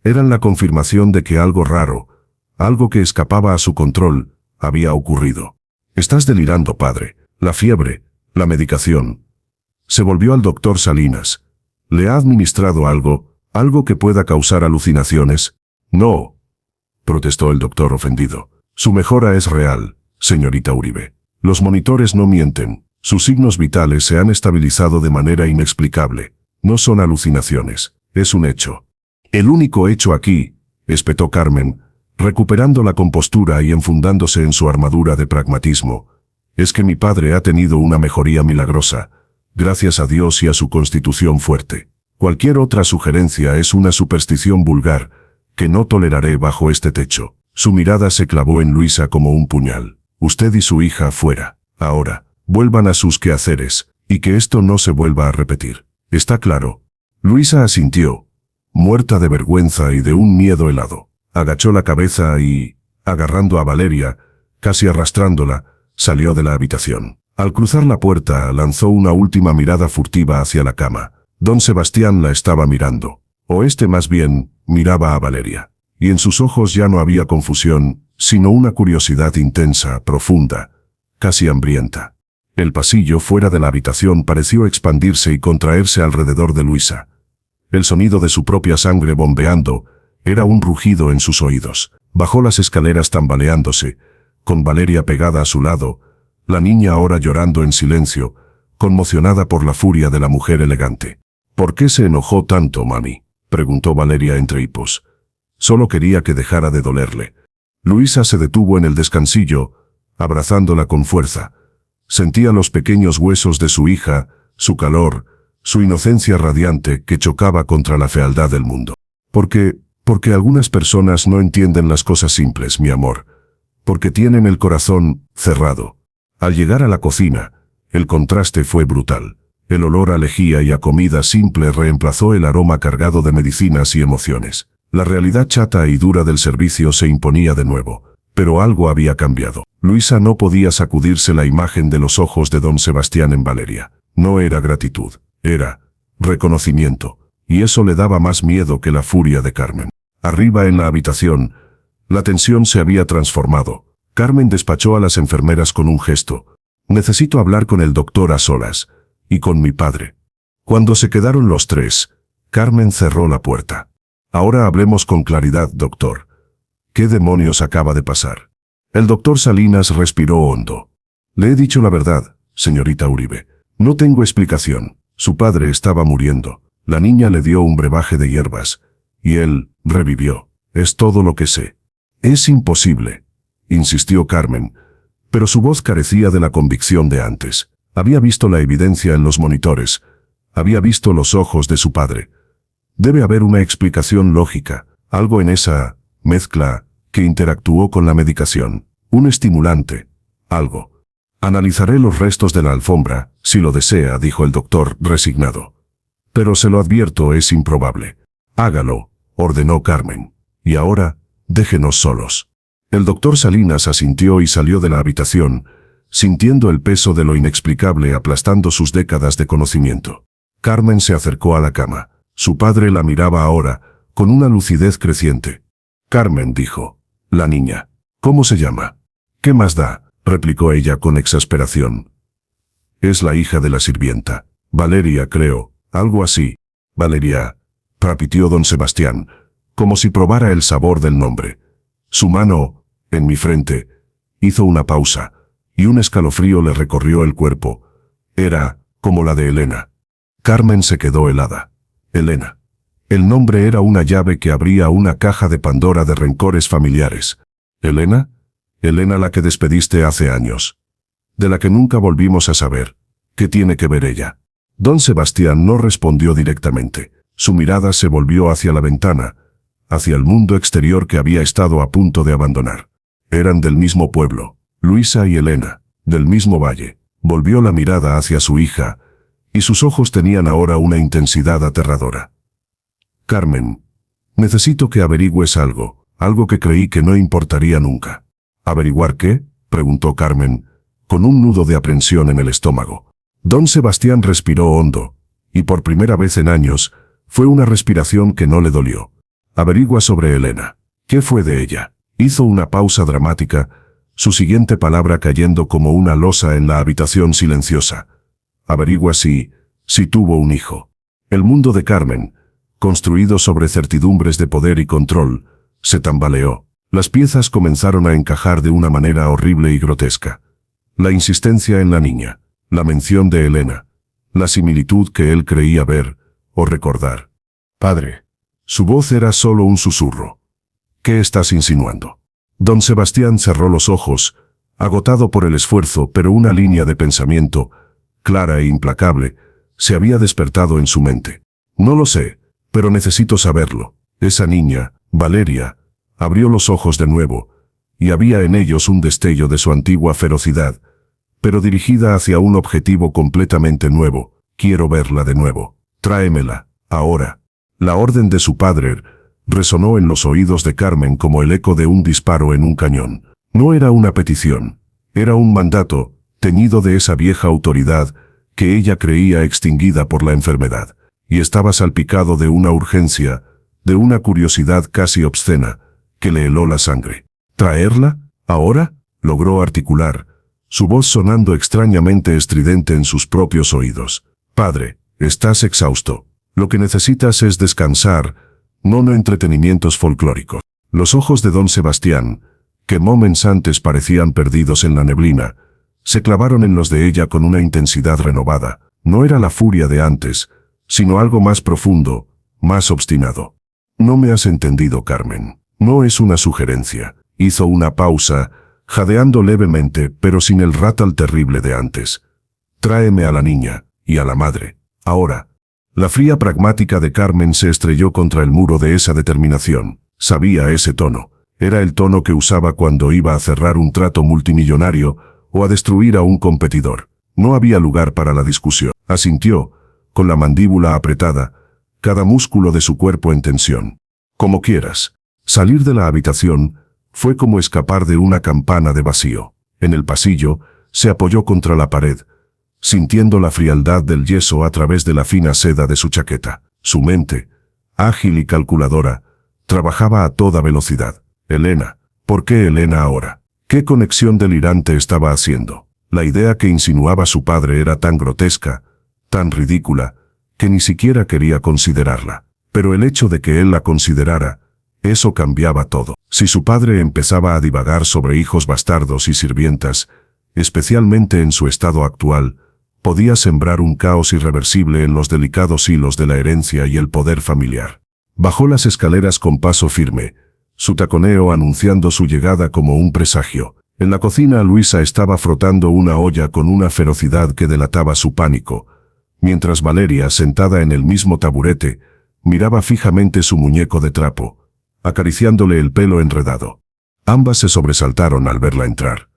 eran la confirmación de que algo raro, algo que escapaba a su control, había ocurrido. Estás delirando, padre. La fiebre, la medicación. Se volvió al doctor Salinas. ¿Le ha administrado algo que pueda causar alucinaciones? No, protestó el doctor ofendido. Su mejora es real, señorita Uribe. Los monitores no mienten. Sus signos vitales se han estabilizado de manera inexplicable. No son alucinaciones, es un hecho. El único hecho aquí, espetó Carmen, recuperando la compostura y enfundándose en su armadura de pragmatismo, es que mi padre ha tenido una mejoría milagrosa, gracias a Dios y a su constitución fuerte. Cualquier otra sugerencia es una superstición vulgar, que no toleraré bajo este techo. Su mirada se clavó en Luisa como un puñal. Usted y su hija fuera. Ahora, vuelvan a sus quehaceres, y que esto no se vuelva a repetir. ¿Está claro? Luisa asintió, muerta de vergüenza y de un miedo helado. Agachó la cabeza y, agarrando a Valeria, casi arrastrándola, salió de la habitación. Al cruzar la puerta, lanzó una última mirada furtiva hacia la cama. Don Sebastián la estaba mirando. O más bien, miraba a Valeria. Y en sus ojos ya no había confusión, sino una curiosidad intensa, profunda, casi hambrienta. El pasillo fuera de la habitación pareció expandirse y contraerse alrededor de Luisa. El sonido de su propia sangre bombeando era un rugido en sus oídos. Bajó las escaleras tambaleándose, con Valeria pegada a su lado, la niña ahora llorando en silencio, conmocionada por la furia de la mujer elegante. ¿Por qué se enojó tanto, mami?, preguntó Valeria entre hipos. Solo quería que dejara de dolerle. Luisa se detuvo en el descansillo, abrazándola con fuerza. Sentía los pequeños huesos de su hija, su calor, su inocencia radiante que chocaba contra la fealdad del mundo. Porque algunas personas no entienden las cosas simples, mi amor. Porque tienen el corazón cerrado. Al llegar a la cocina, el contraste fue brutal. El olor a lejía y a comida simple reemplazó el aroma cargado de medicinas y emociones. La realidad chata y dura del servicio se imponía de nuevo, pero algo había cambiado. Luisa no podía sacudirse la imagen de los ojos de don Sebastián en Valeria. No era gratitud, era reconocimiento, y eso le daba más miedo que la furia de Carmen. Arriba en la habitación, la tensión se había transformado. Carmen despachó a las enfermeras con un gesto. Necesito hablar con el doctor a solas, y con mi padre. Cuando se quedaron los tres, Carmen cerró la puerta. Ahora hablemos con claridad, doctor. ¿Qué demonios acaba de pasar? El doctor Salinas respiró hondo. Le he dicho la verdad, señorita Uribe. No tengo explicación. Su padre estaba muriendo. La niña le dio un brebaje de hierbas. Y él revivió. Es todo lo que sé. Es imposible, insistió Carmen, pero su voz carecía de la convicción de antes. Había visto la evidencia en los monitores. Había visto los ojos de su padre. Debe haber una explicación lógica, algo en esa mezcla que interactuó con la medicación. Un estimulante, algo. Analizaré los restos de la alfombra, si lo desea, dijo el doctor, resignado. Pero se lo advierto, es improbable. Hágalo, ordenó Carmen. Y ahora, déjenos solos. El doctor Salinas asintió y salió de la habitación, sintiendo el peso de lo inexplicable aplastando sus décadas de conocimiento. Carmen se acercó a la cama. Su padre la miraba ahora, con una lucidez creciente. Carmen, dijo. La niña. ¿Cómo se llama? ¿Qué más da?, replicó ella con exasperación. Es la hija de la sirvienta. Valeria, creo. Algo así. Valeria, repitió don Sebastián, como si probara el sabor del nombre. Su mano, en mi frente, hizo una pausa, y un escalofrío le recorrió el cuerpo. Era como la de Elena. Carmen se quedó helada. Elena. El nombre era una llave que abría una caja de Pandora de rencores familiares. ¿Elena? Elena, la que despediste hace años. De la que nunca volvimos a saber. ¿Qué tiene que ver ella? Don Sebastián no respondió directamente. Su mirada se volvió hacia la ventana, hacia el mundo exterior que había estado a punto de abandonar. Eran del mismo pueblo, Luisa y Elena, del mismo valle. Volvió la mirada hacia su hija, y sus ojos tenían ahora una intensidad aterradora. Carmen, necesito que averigües algo que creí que no importaría nunca. ¿Averiguar qué?, preguntó Carmen, con un nudo de aprensión en el estómago. Don Sebastián respiró hondo, y por primera vez en años, fue una respiración que no le dolió. Averigua sobre Elena. ¿Qué fue de ella? Hizo una pausa dramática, su siguiente palabra cayendo como una losa en la habitación silenciosa. Averigua si tuvo un hijo. El mundo de Carmen, construido sobre certidumbres de poder y control, se tambaleó. Las piezas comenzaron a encajar de una manera horrible y grotesca. La insistencia en la niña, la mención de Elena, la similitud que él creía ver o recordar. Padre. Su voz era solo un susurro. ¿Qué estás insinuando? Don Sebastián cerró los ojos, agotado por el esfuerzo, pero una línea de pensamiento, clara e implacable, se había despertado en su mente. No lo sé, pero necesito saberlo. Esa niña, Valeria, abrió los ojos de nuevo, y había en ellos un destello de su antigua ferocidad, pero dirigida hacia un objetivo completamente nuevo. Quiero verla de nuevo. Tráemela, ahora. La orden de su padre resonó en los oídos de Carmen como el eco de un disparo en un cañón. No era una petición, era un mandato, teñido de esa vieja autoridad que ella creía extinguida por la enfermedad, y estaba salpicado de una urgencia, de una curiosidad casi obscena, que le heló la sangre. ¿Traerla? ¿Ahora?, logró articular, su voz sonando extrañamente estridente en sus propios oídos. Padre, estás exhausto. Lo que necesitas es descansar, no entretenimientos folclóricos. Los ojos de don Sebastián, que momentos antes parecían perdidos en la neblina, se clavaron en los de ella con una intensidad renovada. No era la furia de antes, sino algo más profundo, más obstinado. No me has entendido, Carmen. No es una sugerencia. Hizo una pausa, jadeando levemente, pero sin el ratal terrible de antes. Tráeme a la niña, y a la madre, ahora. La fría pragmática de Carmen se estrelló contra el muro de esa determinación. Sabía ese tono. Era el tono que usaba cuando iba a cerrar un trato multimillonario o a destruir a un competidor. No había lugar para la discusión. Asintió, con la mandíbula apretada, cada músculo de su cuerpo en tensión. Como quieras. Salir de la habitación fue como escapar de una campana de vacío. En el pasillo, se apoyó contra la pared, sintiendo la frialdad del yeso a través de la fina seda de su chaqueta. Su mente, ágil y calculadora, trabajaba a toda velocidad. Elena. ¿Por qué Elena ahora? ¿Qué conexión delirante estaba haciendo? La idea que insinuaba su padre era tan grotesca, tan ridícula, que ni siquiera quería considerarla. Pero el hecho de que él la considerara, eso cambiaba todo. Si su padre empezaba a divagar sobre hijos bastardos y sirvientas, especialmente en su estado actual, podía sembrar un caos irreversible en los delicados hilos de la herencia y el poder familiar. Bajó las escaleras con paso firme, su taconeo anunciando su llegada como un presagio. En la cocina Luisa estaba frotando una olla con una ferocidad que delataba su pánico, mientras Valeria, sentada en el mismo taburete, miraba fijamente su muñeco de trapo, acariciándole el pelo enredado. Ambas se sobresaltaron al verla entrar.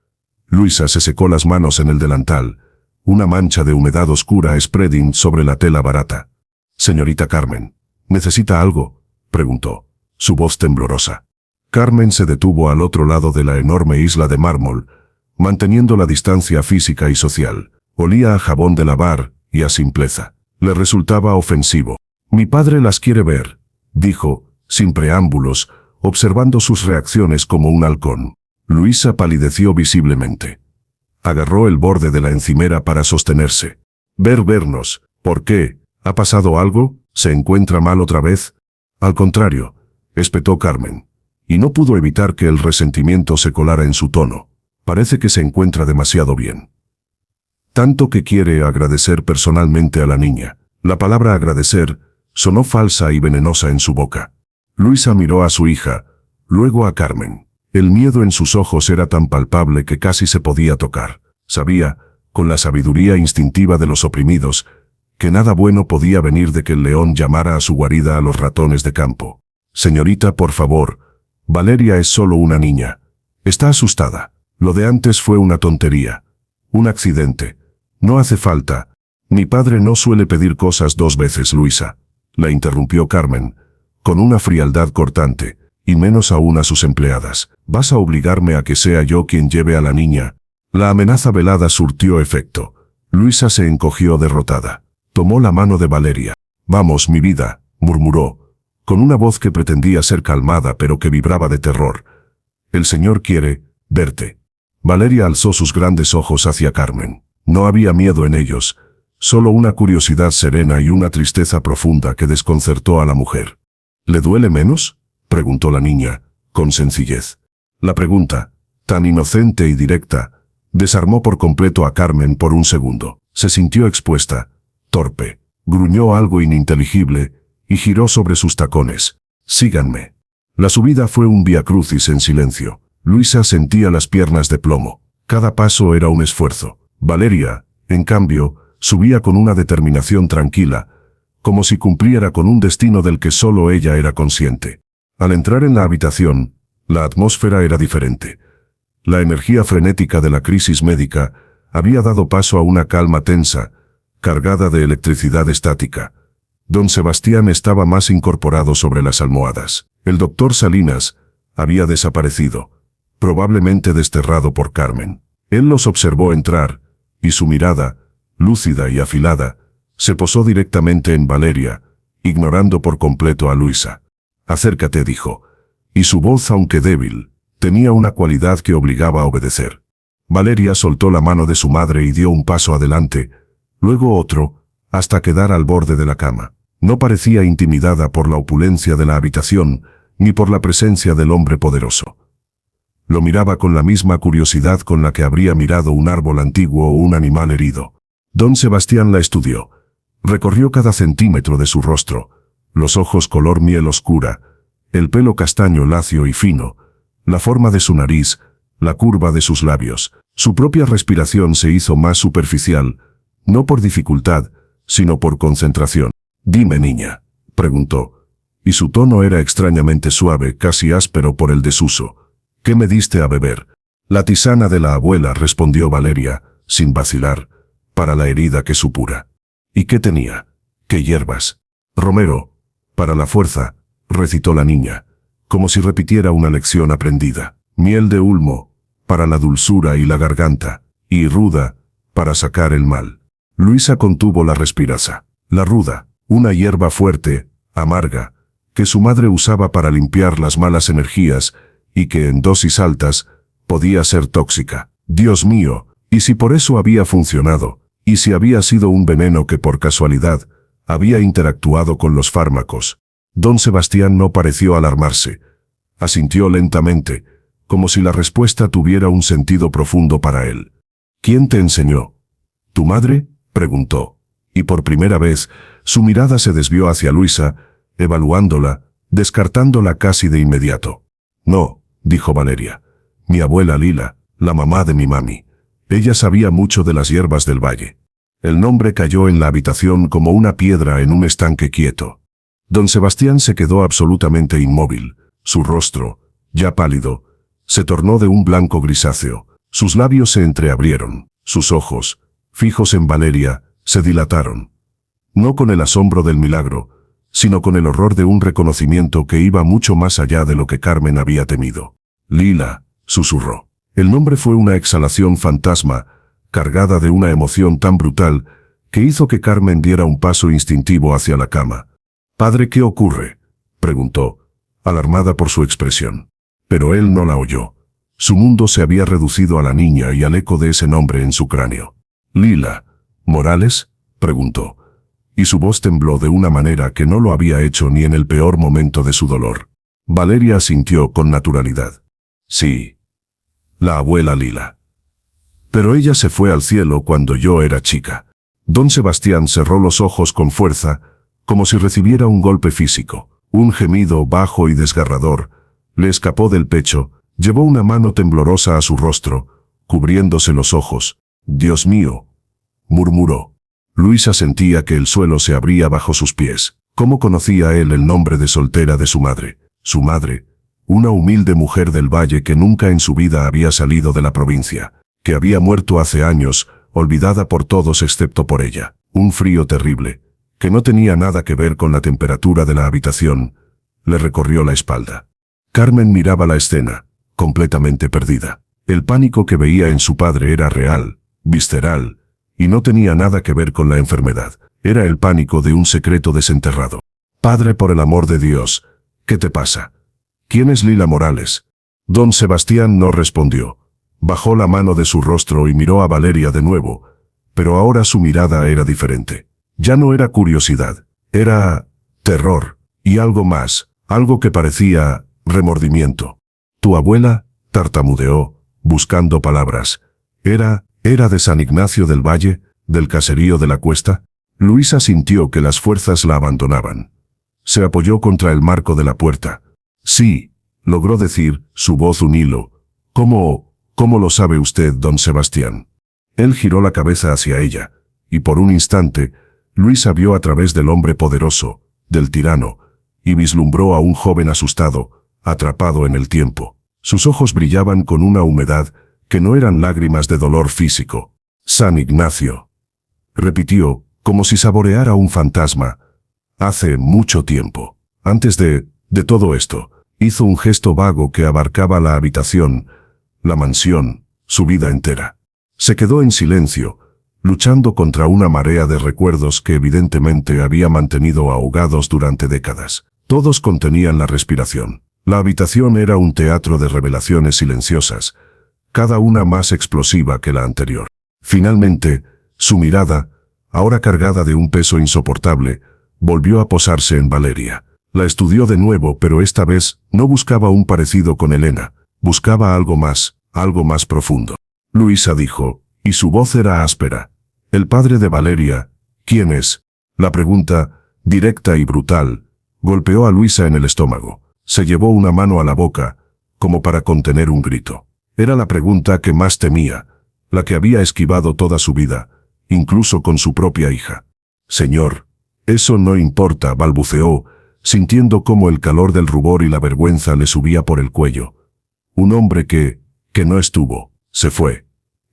Luisa se secó las manos en el delantal, una mancha de humedad oscura spreading sobre la tela barata. «Señorita Carmen, ¿necesita algo?», preguntó, su voz temblorosa. Carmen se detuvo al otro lado de la enorme isla de mármol, manteniendo la distancia física y social. Olía a jabón de lavar y a simpleza. Le resultaba ofensivo. «Mi padre las quiere ver», dijo, sin preámbulos, observando sus reacciones como un halcón. Luisa palideció visiblemente. Agarró el borde de la encimera para sostenerse. «Vernos. ¿Por qué? ¿Ha pasado algo? ¿Se encuentra mal otra vez?» «Al contrario», espetó Carmen, y no pudo evitar que el resentimiento se colara en su tono. «Parece que se encuentra demasiado bien. Tanto que quiere agradecer personalmente a la niña». La palabra agradecer sonó falsa y venenosa en su boca. Luisa miró a su hija, luego a Carmen. El miedo en sus ojos era tan palpable que casi se podía tocar. Sabía, con la sabiduría instintiva de los oprimidos, que nada bueno podía venir de que el león llamara a su guarida a los ratones de campo. Señorita, por favor, Valeria es solo una niña. Está asustada. Lo de antes fue una tontería. Un accidente. No hace falta. Mi padre no suele pedir cosas dos veces, Luisa. La interrumpió Carmen, con una frialdad cortante, y menos aún a sus empleadas. ¿Vas a obligarme a que sea yo quien lleve a la niña? La amenaza velada surtió efecto. Luisa se encogió derrotada. Tomó la mano de Valeria. Vamos, mi vida, murmuró, con una voz que pretendía ser calmada pero que vibraba de terror. El Señor quiere verte. Valeria alzó sus grandes ojos hacia Carmen. No había miedo en ellos, solo una curiosidad serena y una tristeza profunda que desconcertó a la mujer. ¿Le duele menos?, preguntó la niña, con sencillez. La pregunta, tan inocente y directa, desarmó por completo a Carmen por un segundo. Se sintió expuesta, torpe, gruñó algo ininteligible y giró sobre sus tacones. Síganme. La subida fue un viacrucis en silencio. Luisa sentía las piernas de plomo. Cada paso era un esfuerzo. Valeria, en cambio, subía con una determinación tranquila, como si cumpliera con un destino del que solo ella era consciente. Al entrar en la habitación, la atmósfera era diferente. La energía frenética de la crisis médica había dado paso a una calma tensa, cargada de electricidad estática. Don Sebastián estaba más incorporado sobre las almohadas. El doctor Salinas había desaparecido, probablemente desterrado por Carmen. Él los observó entrar, y su mirada, lúcida y afilada, se posó directamente en Valeria, ignorando por completo a Luisa. «Acércate», dijo, y su voz, aunque débil, tenía una cualidad que obligaba a obedecer. Valeria soltó la mano de su madre y dio un paso adelante, luego otro, hasta quedar al borde de la cama. No parecía intimidada por la opulencia de la habitación, ni por la presencia del hombre poderoso. Lo miraba con la misma curiosidad con la que habría mirado un árbol antiguo o un animal herido. Don Sebastián la estudió. Recorrió cada centímetro de su rostro, los ojos color miel oscura, el pelo castaño lacio y fino, la forma de su nariz, la curva de sus labios. Su propia respiración se hizo más superficial, no por dificultad, sino por concentración. «Dime, niña», preguntó, y su tono era extrañamente suave, casi áspero por el desuso. «¿Qué me diste a beber?» «La tisana de la abuela», respondió Valeria, sin vacilar, «para la herida que supura». «¿Y qué tenía? ¿Qué hierbas?» «Romero, para la fuerza», recitó la niña, como si repitiera una lección aprendida. «Miel de ulmo, para la dulzura y la garganta, y ruda, para sacar el mal». Luisa contuvo la respiración. La ruda, una hierba fuerte, amarga, que su madre usaba para limpiar las malas energías y que en dosis altas podía ser tóxica. Dios mío, ¿y si por eso había funcionado? ¿Y si había sido un veneno que por casualidad había interactuado con los fármacos? Don Sebastián no pareció alarmarse. Asintió lentamente, como si la respuesta tuviera un sentido profundo para él. «¿Quién te enseñó?» «¿Tu madre?», preguntó, y por primera vez su mirada se desvió hacia Luisa, evaluándola, descartándola casi de inmediato. «No», dijo Valeria. «Mi abuela Lila, la mamá de mi mami. Ella sabía mucho de las hierbas del valle». El nombre cayó en la habitación como una piedra en un estanque quieto. Don Sebastián se quedó absolutamente inmóvil. Su rostro, ya pálido, se tornó de un blanco grisáceo. Sus labios se entreabrieron. Sus ojos, fijos en Valeria, se dilataron. No con el asombro del milagro, sino con el horror de un reconocimiento que iba mucho más allá de lo que Carmen había temido. «Lila», susurró. El nombre fue una exhalación fantasma, cargada de una emoción tan brutal, que hizo que Carmen diera un paso instintivo hacia la cama. «Padre, ¿qué ocurre?», preguntó, alarmada por su expresión. Pero él no la oyó. Su mundo se había reducido a la niña y al eco de ese nombre en su cráneo. «Lila Morales», preguntó, y su voz tembló de una manera que no lo había hecho ni en el peor momento de su dolor. Valeria asintió con naturalidad. «Sí, la abuela Lila. Pero ella se fue al cielo cuando yo era chica». Don Sebastián cerró los ojos con fuerza, como si recibiera un golpe físico. Un gemido bajo y desgarrador le escapó del pecho, llevó una mano temblorosa a su rostro, cubriéndose los ojos. «Dios mío», murmuró. Luisa sentía que el suelo se abría bajo sus pies. ¿Cómo conocía él el nombre de soltera de su madre? Su madre, una humilde mujer del valle que nunca en su vida había salido de la provincia, que había muerto hace años, olvidada por todos excepto por ella. Un frío terrible, que no tenía nada que ver con la temperatura de la habitación, le recorrió la espalda. Carmen miraba la escena, completamente perdida. El pánico que veía en su padre era real, visceral, y no tenía nada que ver con la enfermedad. Era el pánico de un secreto desenterrado. Padre, por el amor de Dios, ¿qué te pasa? ¿Quién es Lila Morales? Don Sebastián no respondió. Bajó la mano de su rostro y miró a Valeria de nuevo, pero ahora su mirada era diferente. Ya no era curiosidad, era terror, y algo más, algo que parecía remordimiento. Tu abuela, tartamudeó, buscando palabras. ¿Era de San Ignacio del Valle, del caserío de la Cuesta? Luisa sintió que las fuerzas la abandonaban. Se apoyó contra el marco de la puerta. Sí, logró decir, su voz un hilo. ¿Cómo lo sabe usted, don Sebastián? Él giró la cabeza hacia ella, y por un instante, Luisa vio a través del hombre poderoso, del tirano, y vislumbró a un joven asustado, atrapado en el tiempo. Sus ojos brillaban con una humedad que no eran lágrimas de dolor físico. San Ignacio, repitió, como si saboreara un fantasma. Hace mucho tiempo. Antes de todo esto, hizo un gesto vago que abarcaba la habitación, la mansión, su vida entera. Se quedó en silencio, luchando contra una marea de recuerdos que evidentemente había mantenido ahogados durante décadas. Todos contenían la respiración. La habitación era un teatro de revelaciones silenciosas, cada una más explosiva que la anterior. Finalmente, su mirada, ahora cargada de un peso insoportable, volvió a posarse en Valeria. La estudió de nuevo, pero esta vez no buscaba un parecido con Elena, buscaba algo más profundo. Luisa dijo, y su voz era áspera. El padre de Valeria, ¿quién es? La pregunta, directa y brutal, golpeó a Luisa en el estómago. Se llevó una mano a la boca, como para contener un grito. Era la pregunta que más temía, la que había esquivado toda su vida, incluso con su propia hija. Señor, eso no importa, balbuceó, sintiendo cómo el calor del rubor y la vergüenza le subía por el cuello. Un hombre que no estuvo, se fue.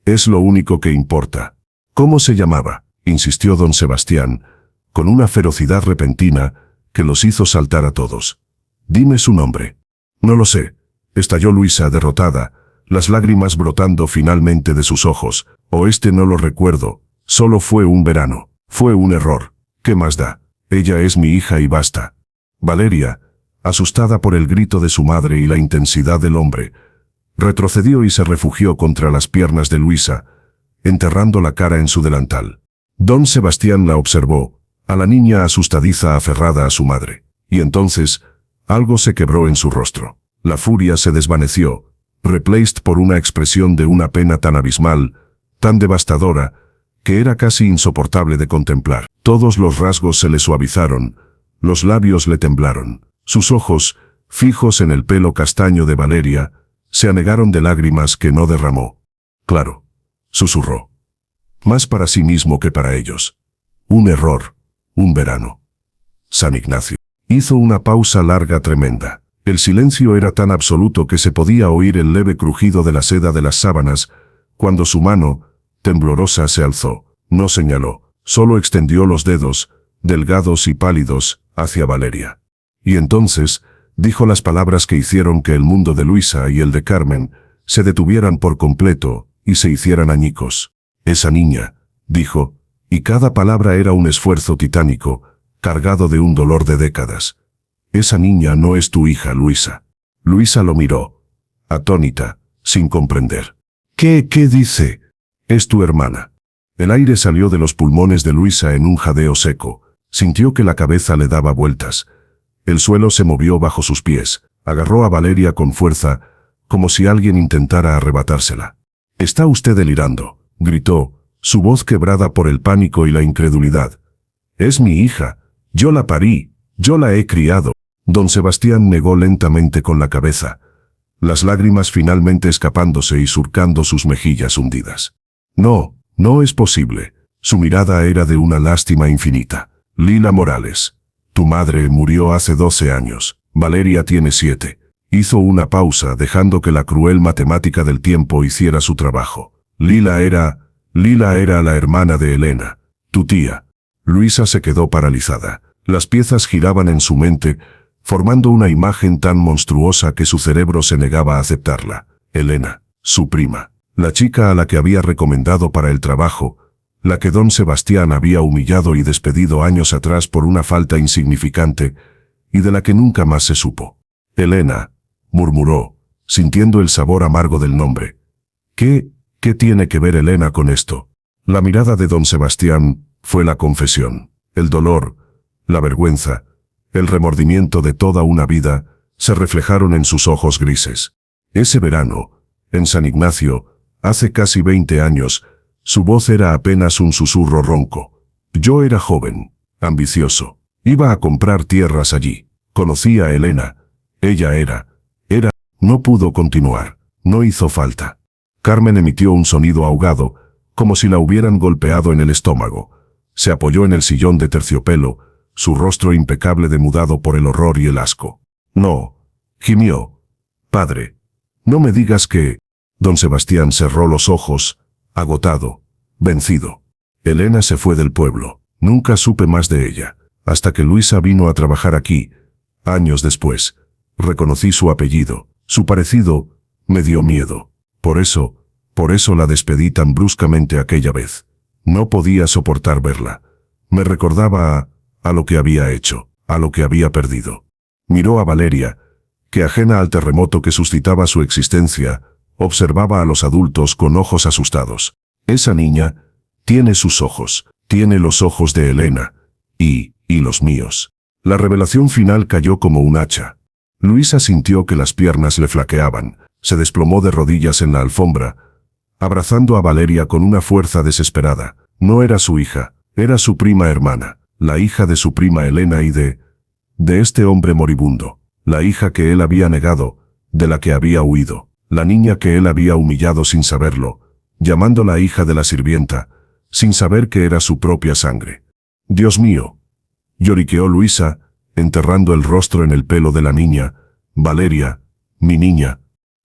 Es lo único que importa. ¿Cómo se llamaba?, insistió don Sebastián, con una ferocidad repentina que los hizo saltar a todos. Dime su nombre. No lo sé, estalló Luisa derrotada, las lágrimas brotando finalmente de sus ojos. No lo recuerdo, solo fue un verano. Fue un error. ¿Qué más da? Ella es mi hija y basta. Valeria, asustada por el grito de su madre y la intensidad del hombre, retrocedió y se refugió contra las piernas de Luisa, enterrando la cara en su delantal. Don Sebastián la observó, a la niña asustadiza aferrada a su madre, y entonces, algo se quebró en su rostro. La furia se desvaneció, replaced por una expresión de una pena tan abismal, tan devastadora, que era casi insoportable de contemplar. Todos los rasgos se le suavizaron, los labios le temblaron. Sus ojos, fijos en el pelo castaño de Valeria, se anegaron de lágrimas que no derramó. Claro, susurró. Más para sí mismo que para ellos. Un error, un verano. San Ignacio. Hizo una pausa larga tremenda. El silencio era tan absoluto que se podía oír el leve crujido de la seda de las sábanas, cuando su mano, temblorosa, se alzó. No señaló, solo extendió los dedos, delgados y pálidos, hacia Valeria. Y entonces, dijo las palabras que hicieron que el mundo de Luisa y el de Carmen se detuvieran por completo y se hicieran añicos. Esa niña, dijo, y cada palabra era un esfuerzo titánico, cargado de un dolor de décadas. Esa niña no es tu hija, Luisa. Luisa lo miró, atónita, sin comprender. ¿Qué dice? Es tu hermana. El aire salió de los pulmones de Luisa en un jadeo seco. Sintió que la cabeza le daba vueltas. El suelo se movió bajo sus pies. Agarró a Valeria con fuerza, como si alguien intentara arrebatársela. «Está usted delirando», gritó, su voz quebrada por el pánico y la incredulidad. «Es mi hija. Yo la parí. Yo la he criado». Don Sebastián negó lentamente con la cabeza, las lágrimas finalmente escapándose y surcando sus mejillas hundidas. «No es posible. Su mirada era de una lástima infinita. Lila Morales. Tu madre murió hace 12 años. Valeria tiene 7. Hizo una pausa, dejando que la cruel matemática del tiempo hiciera su trabajo. Lila era la hermana de Elena, tu tía. Luisa se quedó paralizada. Las piezas giraban en su mente, formando una imagen tan monstruosa que su cerebro se negaba a aceptarla. Elena, su prima, la chica a la que había recomendado para el trabajo, la que don Sebastián había humillado y despedido años atrás por una falta insignificante, y de la que nunca más se supo. Elena, murmuró, sintiendo el sabor amargo del nombre. ¿Qué tiene que ver Elena con esto? La mirada de don Sebastián fue la confesión. El dolor, la vergüenza, el remordimiento de toda una vida se reflejaron en sus ojos grises. Ese verano, en San Ignacio, hace casi 20 años, su voz era apenas un susurro ronco. Yo era joven, ambicioso. Iba a comprar tierras allí. Conocí a Elena. Ella era. No pudo continuar. No hizo falta. Carmen emitió un sonido ahogado, como si la hubieran golpeado en el estómago. Se apoyó en el sillón de terciopelo, su rostro impecable demudado por el horror y el asco. No, gimió. Padre, no me digas que... Don Sebastián cerró los ojos, agotado, vencido. Elena se fue del pueblo. Nunca supe más de ella, hasta que Luisa vino a trabajar aquí. Años después, reconocí su apellido. Su parecido me dio miedo. Por eso la despedí tan bruscamente aquella vez. No podía soportar verla. Me recordaba a lo que había hecho, a lo que había perdido. Miró a Valeria, que ajena al terremoto que suscitaba su existencia, observaba a los adultos con ojos asustados. Esa niña tiene sus ojos, tiene los ojos de Elena, y los míos. La revelación final cayó como un hacha. Luisa sintió que las piernas le flaqueaban, se desplomó de rodillas en la alfombra, abrazando a Valeria con una fuerza desesperada. No era su hija, era su prima hermana, la hija de su prima Elena y de este hombre moribundo, la hija que él había negado, de la que había huido, la niña que él había humillado sin saberlo, llamándola hija de la sirvienta, sin saber que era su propia sangre. Dios mío, lloriqueó Luisa, enterrando el rostro en el pelo de la niña. Valeria, mi niña.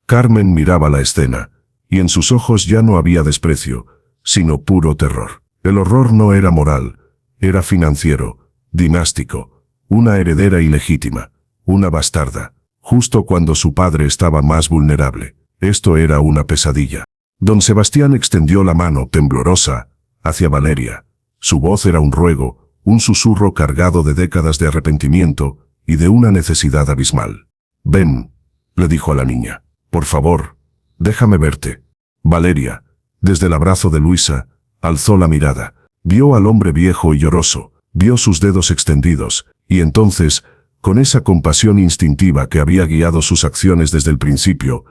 Carmen miraba la escena, y en sus ojos ya no había desprecio, sino puro terror. El horror no era moral, era financiero, dinástico, una heredera ilegítima, una bastarda, justo cuando su padre estaba más vulnerable. Esto era una pesadilla. Don Sebastián extendió la mano temblorosa hacia Valeria. Su voz era un ruego, un susurro cargado de décadas de arrepentimiento y de una necesidad abismal. Ven, le dijo a la niña. Por favor, déjame verte. Valeria, desde el abrazo de Luisa, alzó la mirada. Vio al hombre viejo y lloroso, vio sus dedos extendidos, y entonces, con esa compasión instintiva que había guiado sus acciones desde el principio,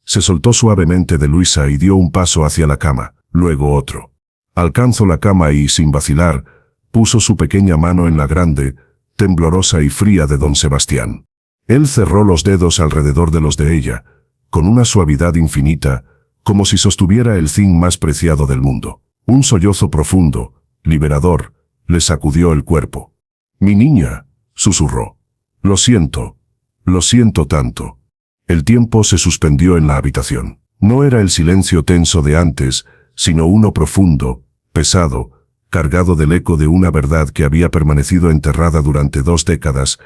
se soltó suavemente de Luisa y dio un paso hacia la cama, luego otro. Alcanzó la cama y, sin vacilar, puso su pequeña mano en la grande, temblorosa y fría de don Sebastián. Él cerró los dedos alrededor de los de ella, con una suavidad infinita, como si sostuviera el zinc más preciado del mundo. Un sollozo profundo, liberador, le sacudió el cuerpo. «Mi niña», susurró. Lo siento tanto». El tiempo se suspendió en la habitación. No era el silencio tenso de antes, sino uno profundo, pesado, cargado del eco de una verdad que había permanecido enterrada durante 2 décadas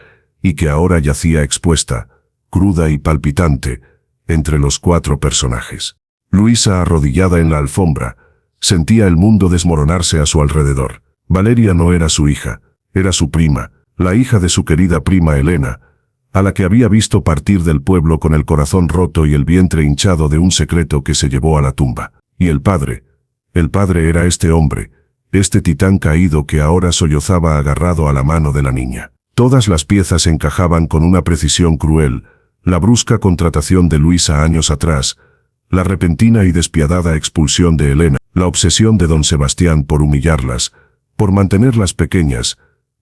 y que ahora yacía expuesta, cruda y palpitante, entre los 4 personajes. Luisa, arrodillada en la alfombra, sentía el mundo desmoronarse a su alrededor. Valeria no era su hija, era su prima, la hija de su querida prima Elena, a la que había visto partir del pueblo con el corazón roto y el vientre hinchado de un secreto que se llevó a la tumba. Y el padre era este hombre, este titán caído que ahora sollozaba agarrado a la mano de la niña. Todas las piezas encajaban con una precisión cruel, la brusca contratación de Luisa años atrás, la repentina y despiadada expulsión de Elena, la obsesión de don Sebastián por humillarlas, por mantenerlas pequeñas,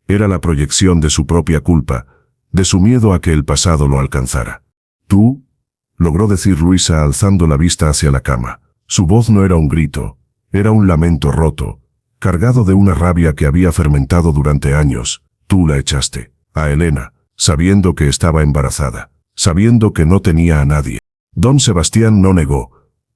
era la proyección de su propia culpa, de su miedo a que el pasado lo alcanzara. «¿Tú?», logró decir Luisa alzando la vista hacia la cama. Su voz no era un grito, era un lamento roto, cargado de una rabia que había fermentado durante años. Tú la echaste a Elena, sabiendo que estaba embarazada, sabiendo que no tenía a nadie. Don Sebastián no negó.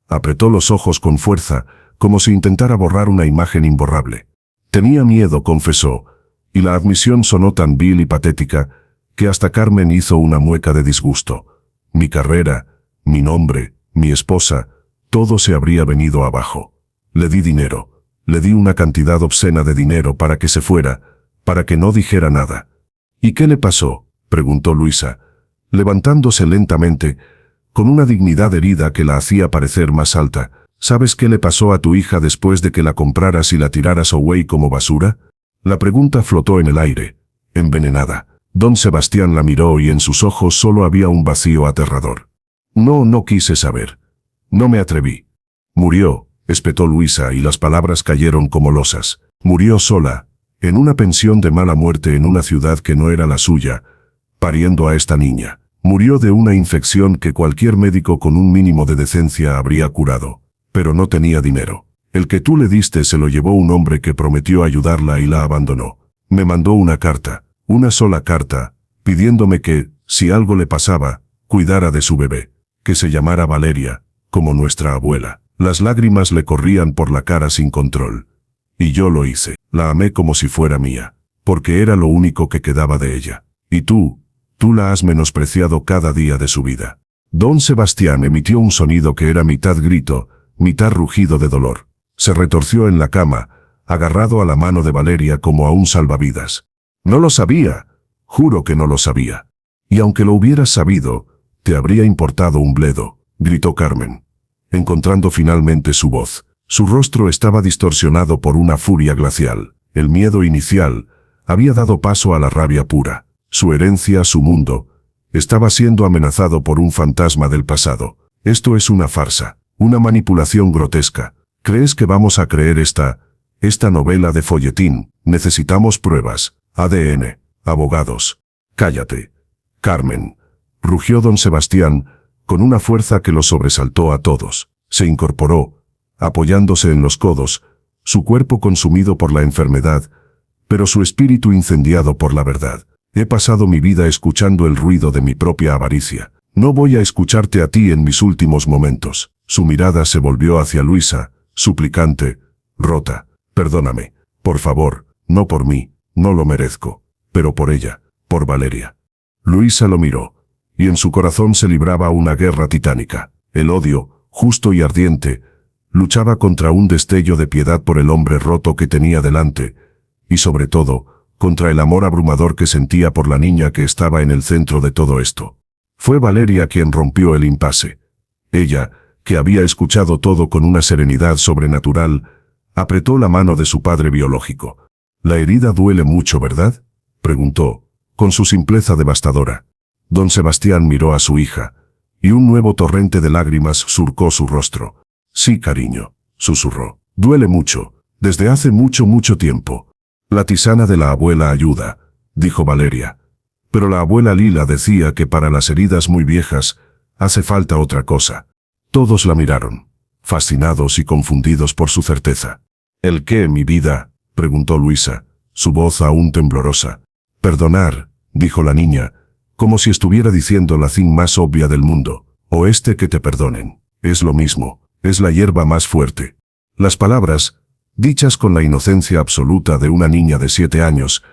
Apretó los ojos con fuerza, como si intentara borrar una imagen imborrable. Tenía miedo, confesó, y la admisión sonó tan vil y patética que hasta Carmen hizo una mueca de disgusto. Mi carrera, mi nombre, mi esposa, todo se habría venido abajo. Le di dinero, le di una cantidad obscena de dinero para que se fuera, para que no dijera nada. ¿Y qué le pasó?, preguntó Luisa, levantándose lentamente, con una dignidad herida que la hacía parecer más alta. ¿Sabes qué le pasó a tu hija después de que la compraras y la tiraras away como basura? La pregunta flotó en el aire, envenenada. Don Sebastián la miró y en sus ojos solo había un vacío aterrador. No quise saber. No me atreví. Murió, espetó Luisa y las palabras cayeron como losas. Murió sola, en una pensión de mala muerte en una ciudad que no era la suya, pariendo a esta niña. Murió de una infección que cualquier médico con un mínimo de decencia habría curado. Pero no tenía dinero. El que tú le diste se lo llevó un hombre que prometió ayudarla y la abandonó. Me mandó una carta, una sola carta, pidiéndome que, si algo le pasaba, cuidara de su bebé, que se llamara Valeria, como nuestra abuela. Las lágrimas le corrían por la cara sin control. Y yo lo hice. La amé como si fuera mía, porque era lo único que quedaba de ella. Y tú la has menospreciado cada día de su vida. Don Sebastián emitió un sonido que era mitad grito, mitad rugido de dolor. Se retorció en la cama, agarrado a la mano de Valeria como a un salvavidas. No lo sabía, juro que no lo sabía. Y aunque lo hubieras sabido, te habría importado un bledo, gritó Carmen, encontrando finalmente su voz. Su rostro estaba distorsionado por una furia glacial. El miedo inicial había dado paso a la rabia pura. Su herencia, su mundo, estaba siendo amenazado por un fantasma del pasado. Esto es una farsa, una manipulación grotesca. ¿Crees que vamos a creer esta novela de folletín? Necesitamos pruebas, ADN, abogados. Cállate, Carmen, rugió don Sebastián, con una fuerza que los sobresaltó a todos. Se incorporó, apoyándose en los codos, su cuerpo consumido por la enfermedad, pero su espíritu incendiado por la verdad. He pasado mi vida escuchando el ruido de mi propia avaricia. No voy a escucharte a ti en mis últimos momentos. Su mirada se volvió hacia Luisa, suplicante, rota. Perdóname, por favor, no por mí, no lo merezco, pero por ella, por Valeria. Luisa lo miró, y en su corazón se libraba una guerra titánica. El odio, justo y ardiente, luchaba contra un destello de piedad por el hombre roto que tenía delante, y sobre todo, contra el amor abrumador que sentía por la niña que estaba en el centro de todo esto. Fue Valeria quien rompió el impasse. Ella, que había escuchado todo con una serenidad sobrenatural, apretó la mano de su padre biológico. «¿La herida duele mucho, verdad?», preguntó, con su simpleza devastadora. Don Sebastián miró a su hija, y un nuevo torrente de lágrimas surcó su rostro. «Sí, cariño», susurró. «Duele mucho, desde hace mucho tiempo». «La tisana de la abuela ayuda», dijo Valeria. Pero la abuela Lila decía que para las heridas muy viejas hace falta otra cosa. Todos la miraron, fascinados y confundidos por su certeza. «¿El qué, mi vida?», preguntó Luisa, su voz aún temblorosa. «Perdonar», dijo la niña, como si estuviera diciendo la thing más obvia del mundo. «O que te perdonen. Es lo mismo, es la hierba más fuerte». Las palabras, dichas con la inocencia absoluta de una niña de 7 años,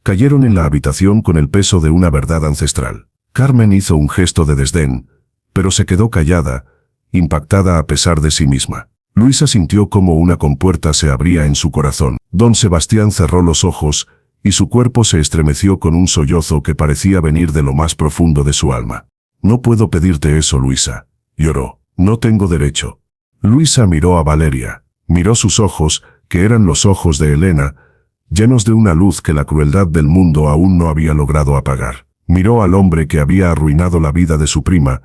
cayeron en la habitación con el peso de una verdad ancestral. Carmen hizo un gesto de desdén, pero se quedó callada, impactada a pesar de sí misma. Luisa sintió como una compuerta se abría en su corazón. Don Sebastián cerró los ojos, y su cuerpo se estremeció con un sollozo que parecía venir de lo más profundo de su alma. «No puedo pedirte eso, Luisa», lloró. «No tengo derecho». Luisa miró a Valeria, miró sus ojos, que eran los ojos de Elena, llenos de una luz que la crueldad del mundo aún no había logrado apagar. Miró al hombre que había arruinado la vida de su prima,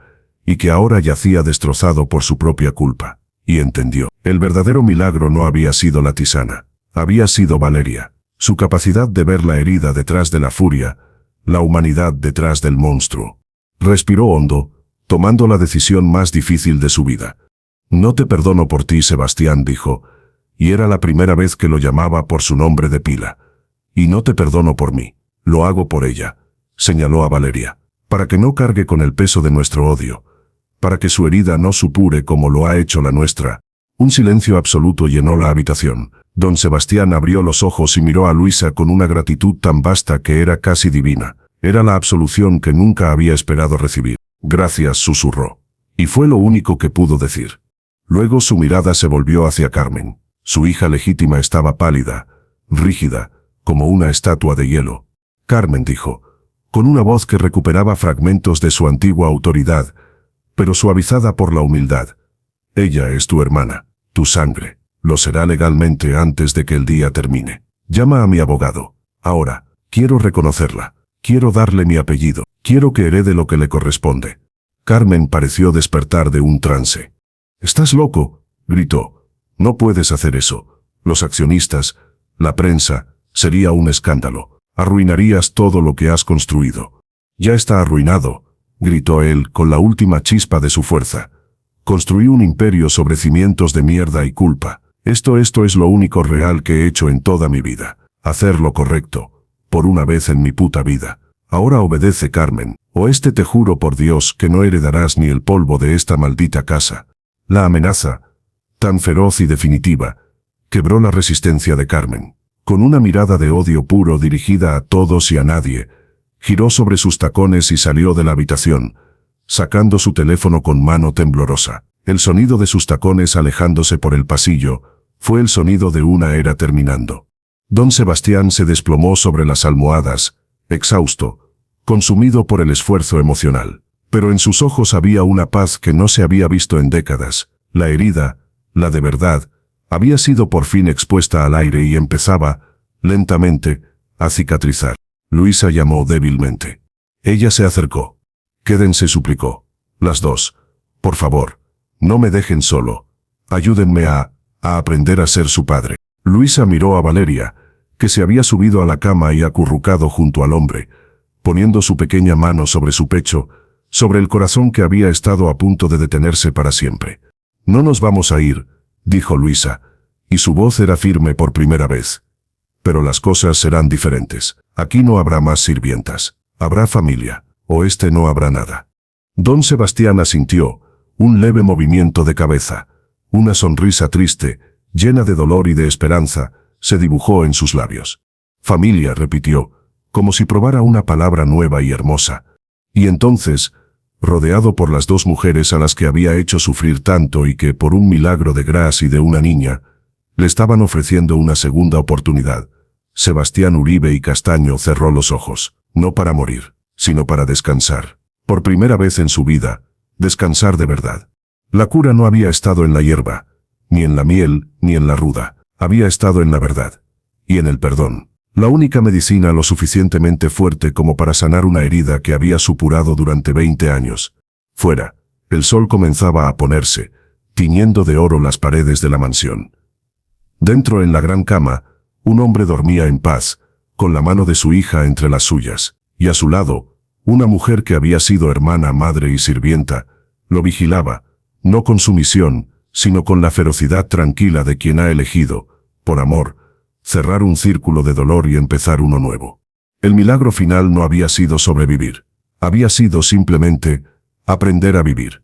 y que ahora yacía destrozado por su propia culpa. Y entendió. El verdadero milagro no había sido la tisana. Había sido Valeria. Su capacidad de ver la herida detrás de la furia, la humanidad detrás del monstruo. Respiró hondo, tomando la decisión más difícil de su vida. «No te perdono por ti, Sebastián», dijo, y era la primera vez que lo llamaba por su nombre de pila. Y no te perdono por mí, lo hago por ella, señaló a Valeria, para que no cargue con el peso de nuestro odio, para que su herida no supure como lo ha hecho la nuestra. Un silencio absoluto llenó la habitación. Don Sebastián abrió los ojos y miró a Luisa con una gratitud tan vasta que era casi divina. Era la absolución que nunca había esperado recibir. Gracias, susurró. Y fue lo único que pudo decir. Luego su mirada se volvió hacia Carmen. Su hija legítima estaba pálida, rígida, como una estatua de hielo. Carmen dijo, con una voz que recuperaba fragmentos de su antigua autoridad, pero suavizada por la humildad. Ella es tu hermana, tu sangre. Lo será legalmente antes de que el día termine. Llama a mi abogado. Ahora, quiero reconocerla. Quiero darle mi apellido. Quiero que herede lo que le corresponde. Carmen pareció despertar de un trance. «¿Estás loco?», gritó. «No puedes hacer eso. Los accionistas, la prensa, sería un escándalo. Arruinarías todo lo que has construido». «Ya está arruinado», gritó él con la última chispa de su fuerza. «Construí un imperio sobre cimientos de mierda y culpa. Esto es lo único real que he hecho en toda mi vida. Hacer lo correcto. Por una vez en mi puta vida. Ahora obedece, Carmen, o te juro por Dios que no heredarás ni el polvo de esta maldita casa». La amenaza, tan feroz y definitiva, quebró la resistencia de Carmen. Con una mirada de odio puro dirigida a todos y a nadie, giró sobre sus tacones y salió de la habitación, sacando su teléfono con mano temblorosa. El sonido de sus tacones alejándose por el pasillo fue el sonido de una era terminando. Don Sebastián se desplomó sobre las almohadas, exhausto, consumido por el esfuerzo emocional. Pero en sus ojos había una paz que no se había visto en décadas. La herida, la de verdad, había sido por fin expuesta al aire y empezaba, lentamente, a cicatrizar. Luisa llamó débilmente. Ella se acercó. «Quédense», suplicó. «Las dos. Por favor. No me dejen solo. Ayúdenme a aprender a ser su padre». Luisa miró a Valeria, que se había subido a la cama y acurrucado junto al hombre, poniendo su pequeña mano sobre su pecho, sobre el corazón que había estado a punto de detenerse para siempre. «No nos vamos a ir», dijo Luisa, y su voz era firme por primera vez. «Pero las cosas serán diferentes. Aquí no habrá más sirvientas. Habrá familia, o no habrá nada». Don Sebastián asintió, un leve movimiento de cabeza. Una sonrisa triste, llena de dolor y de esperanza, se dibujó en sus labios. «Familia», repitió, como si probara una palabra nueva y hermosa. Y entonces, rodeado por las dos mujeres a las que había hecho sufrir tanto y que, por un milagro de Grace y de una niña, le estaban ofreciendo una segunda oportunidad, Sebastián Uribe y Castaño cerró los ojos, no para morir, sino para descansar. Por primera vez en su vida, descansar de verdad. La cura no había estado en la hierba, ni en la miel, ni en la ruda. Había estado en la verdad. Y en el perdón. La única medicina lo suficientemente fuerte como para sanar una herida que había supurado durante 20 años. Fuera, el sol comenzaba a ponerse, tiñendo de oro las paredes de la mansión. Dentro, en la gran cama, un hombre dormía en paz, con la mano de su hija entre las suyas, y a su lado, una mujer que había sido hermana, madre y sirvienta, lo vigilaba, no con sumisión, sino con la ferocidad tranquila de quien ha elegido, por amor, cerrar un círculo de dolor y empezar uno nuevo. El milagro final no había sido sobrevivir. Había sido simplemente aprender a vivir.